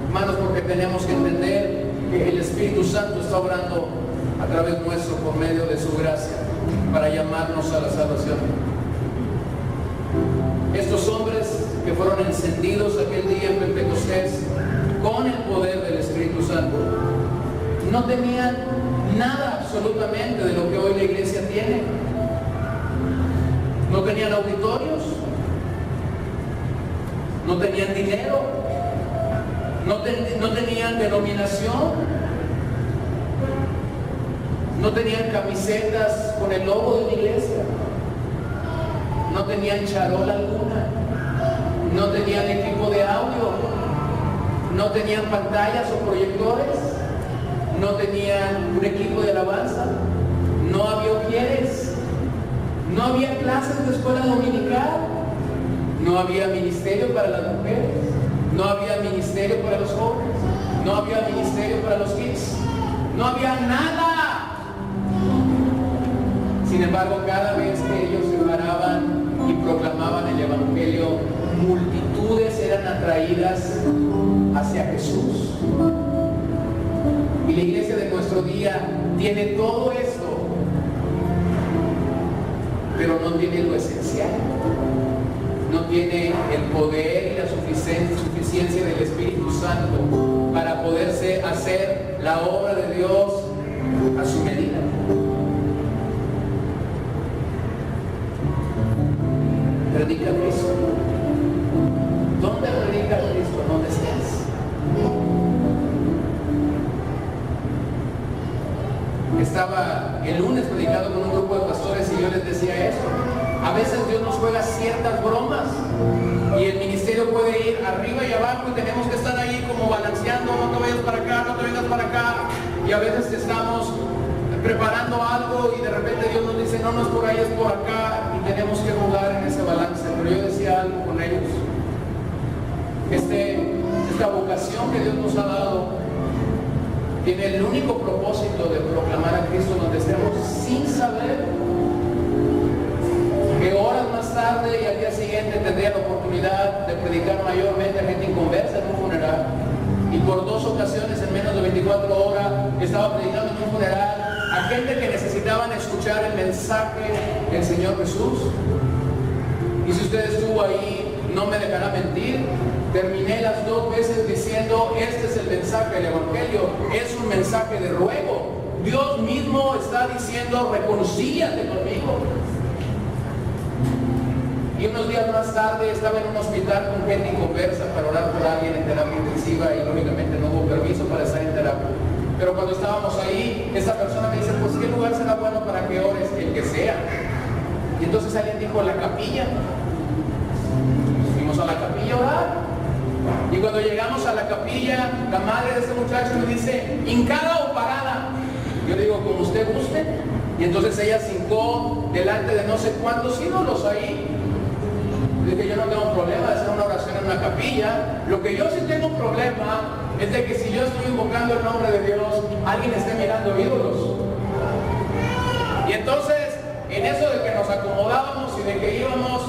A: Hermanos, porque tenemos que entender que el Espíritu Santo está obrando a través nuestro por medio de su gracia para llamarnos a la salvación. Estos hombres que fueron encendidos aquel día en Pentecostés con el poder del Espíritu Santo no tenían nada absolutamente de lo que hoy la iglesia tiene. No tenían auditorios, no tenían dinero, no tenían denominación, no tenían camisetas con el logo de la iglesia, no tenían charola alguna, no tenían equipo de audio, no tenían pantallas o proyectores, no tenían un equipo de alabanza, no había ujieres, no había clases de escuela dominical, no había ministerio para las mujeres, no había ministerio para los jóvenes, no había ministerio para los kids, no había nada. Sin embargo, cada vez que ellos se paraban y proclamaban el Evangelio, multitudes eran atraídas hacia Jesús. Y la iglesia de nuestro día tiene todo esto, pero no tiene lo esencial. No tiene el poder y la suficiencia del Espíritu Santo para poderse hacer la obra de Dios a su medida. Predica a Cristo. ¿Dónde predica a Cristo? ¿Dónde estás? Estaba el lunes predicando con un grupo de pastores y yo les decía esto. A veces Dios nos juega ciertas bromas y el ministerio puede ir arriba y abajo y tenemos que estar ahí como balanceando, no te vayas para acá, no te vengas para acá, y a veces estamos preparando algo y de repente Dios nos dice no es por ahí, es por acá, y tenemos que jugar en ese balance. Pero yo decía algo con ellos, esta vocación que Dios nos ha dado tiene el único propósito de proclamar a Cristo donde estemos, sin saber que horas más tarde y al día siguiente tendría la oportunidad de predicar mayormente a gente inconversa en un funeral. Y por 2 ocasiones en menos de 24 horas estaba predicando en un funeral a gente que necesitaban escuchar el mensaje del Señor Jesús. Y si usted estuvo ahí, no me dejará mentir, terminé las 2 veces diciendo, este es el mensaje del Evangelio, es un mensaje de ruego. Dios mismo está diciendo, reconcíliate conmigo. Y unos días más tarde estaba en un hospital con gente inconversa para orar por alguien en terapia intensiva y lógicamente no hubo permiso para estar en terapia. Pero cuando estábamos ahí, esa persona me dice, pues ¿qué lugar será bueno para que ores? El que sea. Y entonces alguien dijo, la capilla. Fuimos a la capilla a orar. Y cuando llegamos a la capilla, la madre de este muchacho me dice, ¿hincada o parada? Yo digo, como usted guste. Y entonces ella se hincó delante de no sé cuántos ídolos ahí. Dije, yo no tengo problema de hacer una oración en una capilla. Lo que yo sí tengo problema es de que si yo estoy invocando el nombre de Dios, alguien esté mirando ídolos. Y entonces, en eso de que nos acomodábamos y de que íbamos,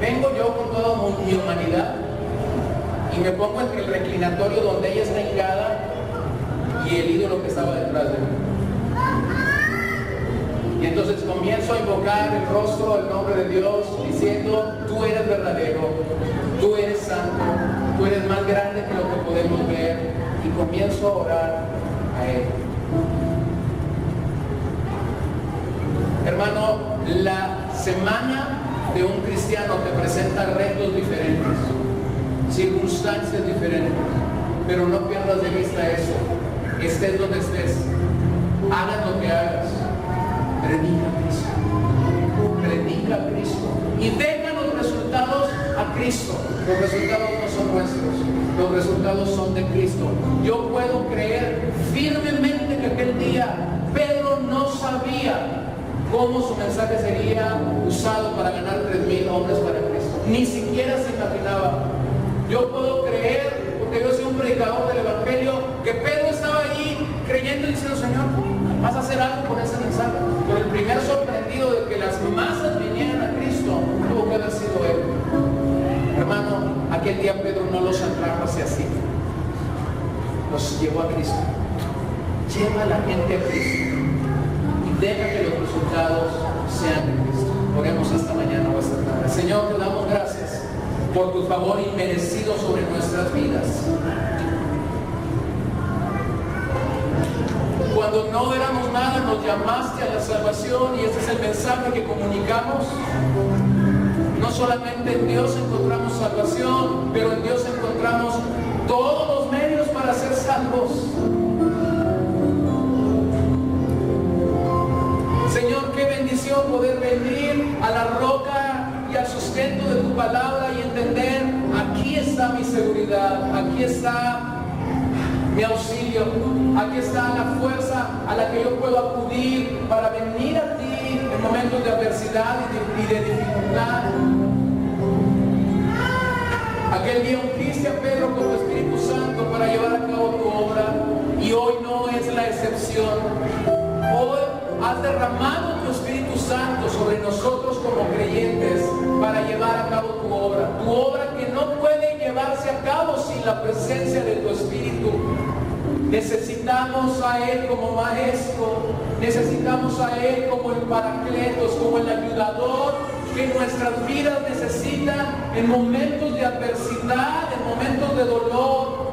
A: vengo yo con toda mi humanidad y me pongo entre el reclinatorio donde ella está hincada y el ídolo que estaba detrás de mí. Y entonces comienzo a invocar el rostro, el nombre de Dios, diciendo, tú eres verdadero, tú eres santo, tú eres más grande que lo que podemos ver. Y comienzo a orar a Él. Hermano, la semana de un cristiano te presenta retos diferentes, circunstancias diferentes, pero no pierdas de vista eso. Estés donde estés, hagas lo que hagas, predica a Cristo y deja los resultados a Cristo. Los resultados no son nuestros, los resultados son de Cristo. Yo puedo creer firmemente que cómo su mensaje sería usado para ganar 3,000 hombres para Cristo. Ni siquiera se imaginaba. Yo puedo creer, porque yo soy un predicador del Evangelio, que Pedro estaba allí creyendo y diciendo, Señor, vas a hacer algo con ese mensaje. Pero el primer sorprendido de que las masas vinieran a Cristo tuvo que haber sido él. Hermano, aquel día Pedro no los atrajo hacia sí, los llevó a Cristo. Lleva a la gente a Cristo y deja que los resultados sean de Cristo. Oremos esta mañana o esta tarde. Señor, te damos gracias por tu favor inmerecido sobre nuestras vidas. Cuando no éramos nada, nos llamaste a la salvación y ese es el mensaje que comunicamos. No solamente en Dios encontramos salvación, pero en Dios encontramos todos los medios para ser salvos. Señor, qué bendición poder venir a la roca y al sustento de tu palabra y entender, aquí está mi seguridad, aquí está mi auxilio, aquí está la fuerza a la que yo puedo acudir para venir a ti en momentos de adversidad y de dificultad. Aquel día ungiste a Pedro con tu Espíritu Santo para llevar a cabo tu obra y hoy no es la excepción. Hoy has derramado tu Espíritu Santo sobre nosotros como creyentes para llevar a cabo tu obra que no puede llevarse a cabo sin la presencia de tu Espíritu. Necesitamos a Él como maestro, necesitamos a Él como el paracletos, como el ayudador que nuestras vidas necesitan en momentos de adversidad, en momentos de dolor,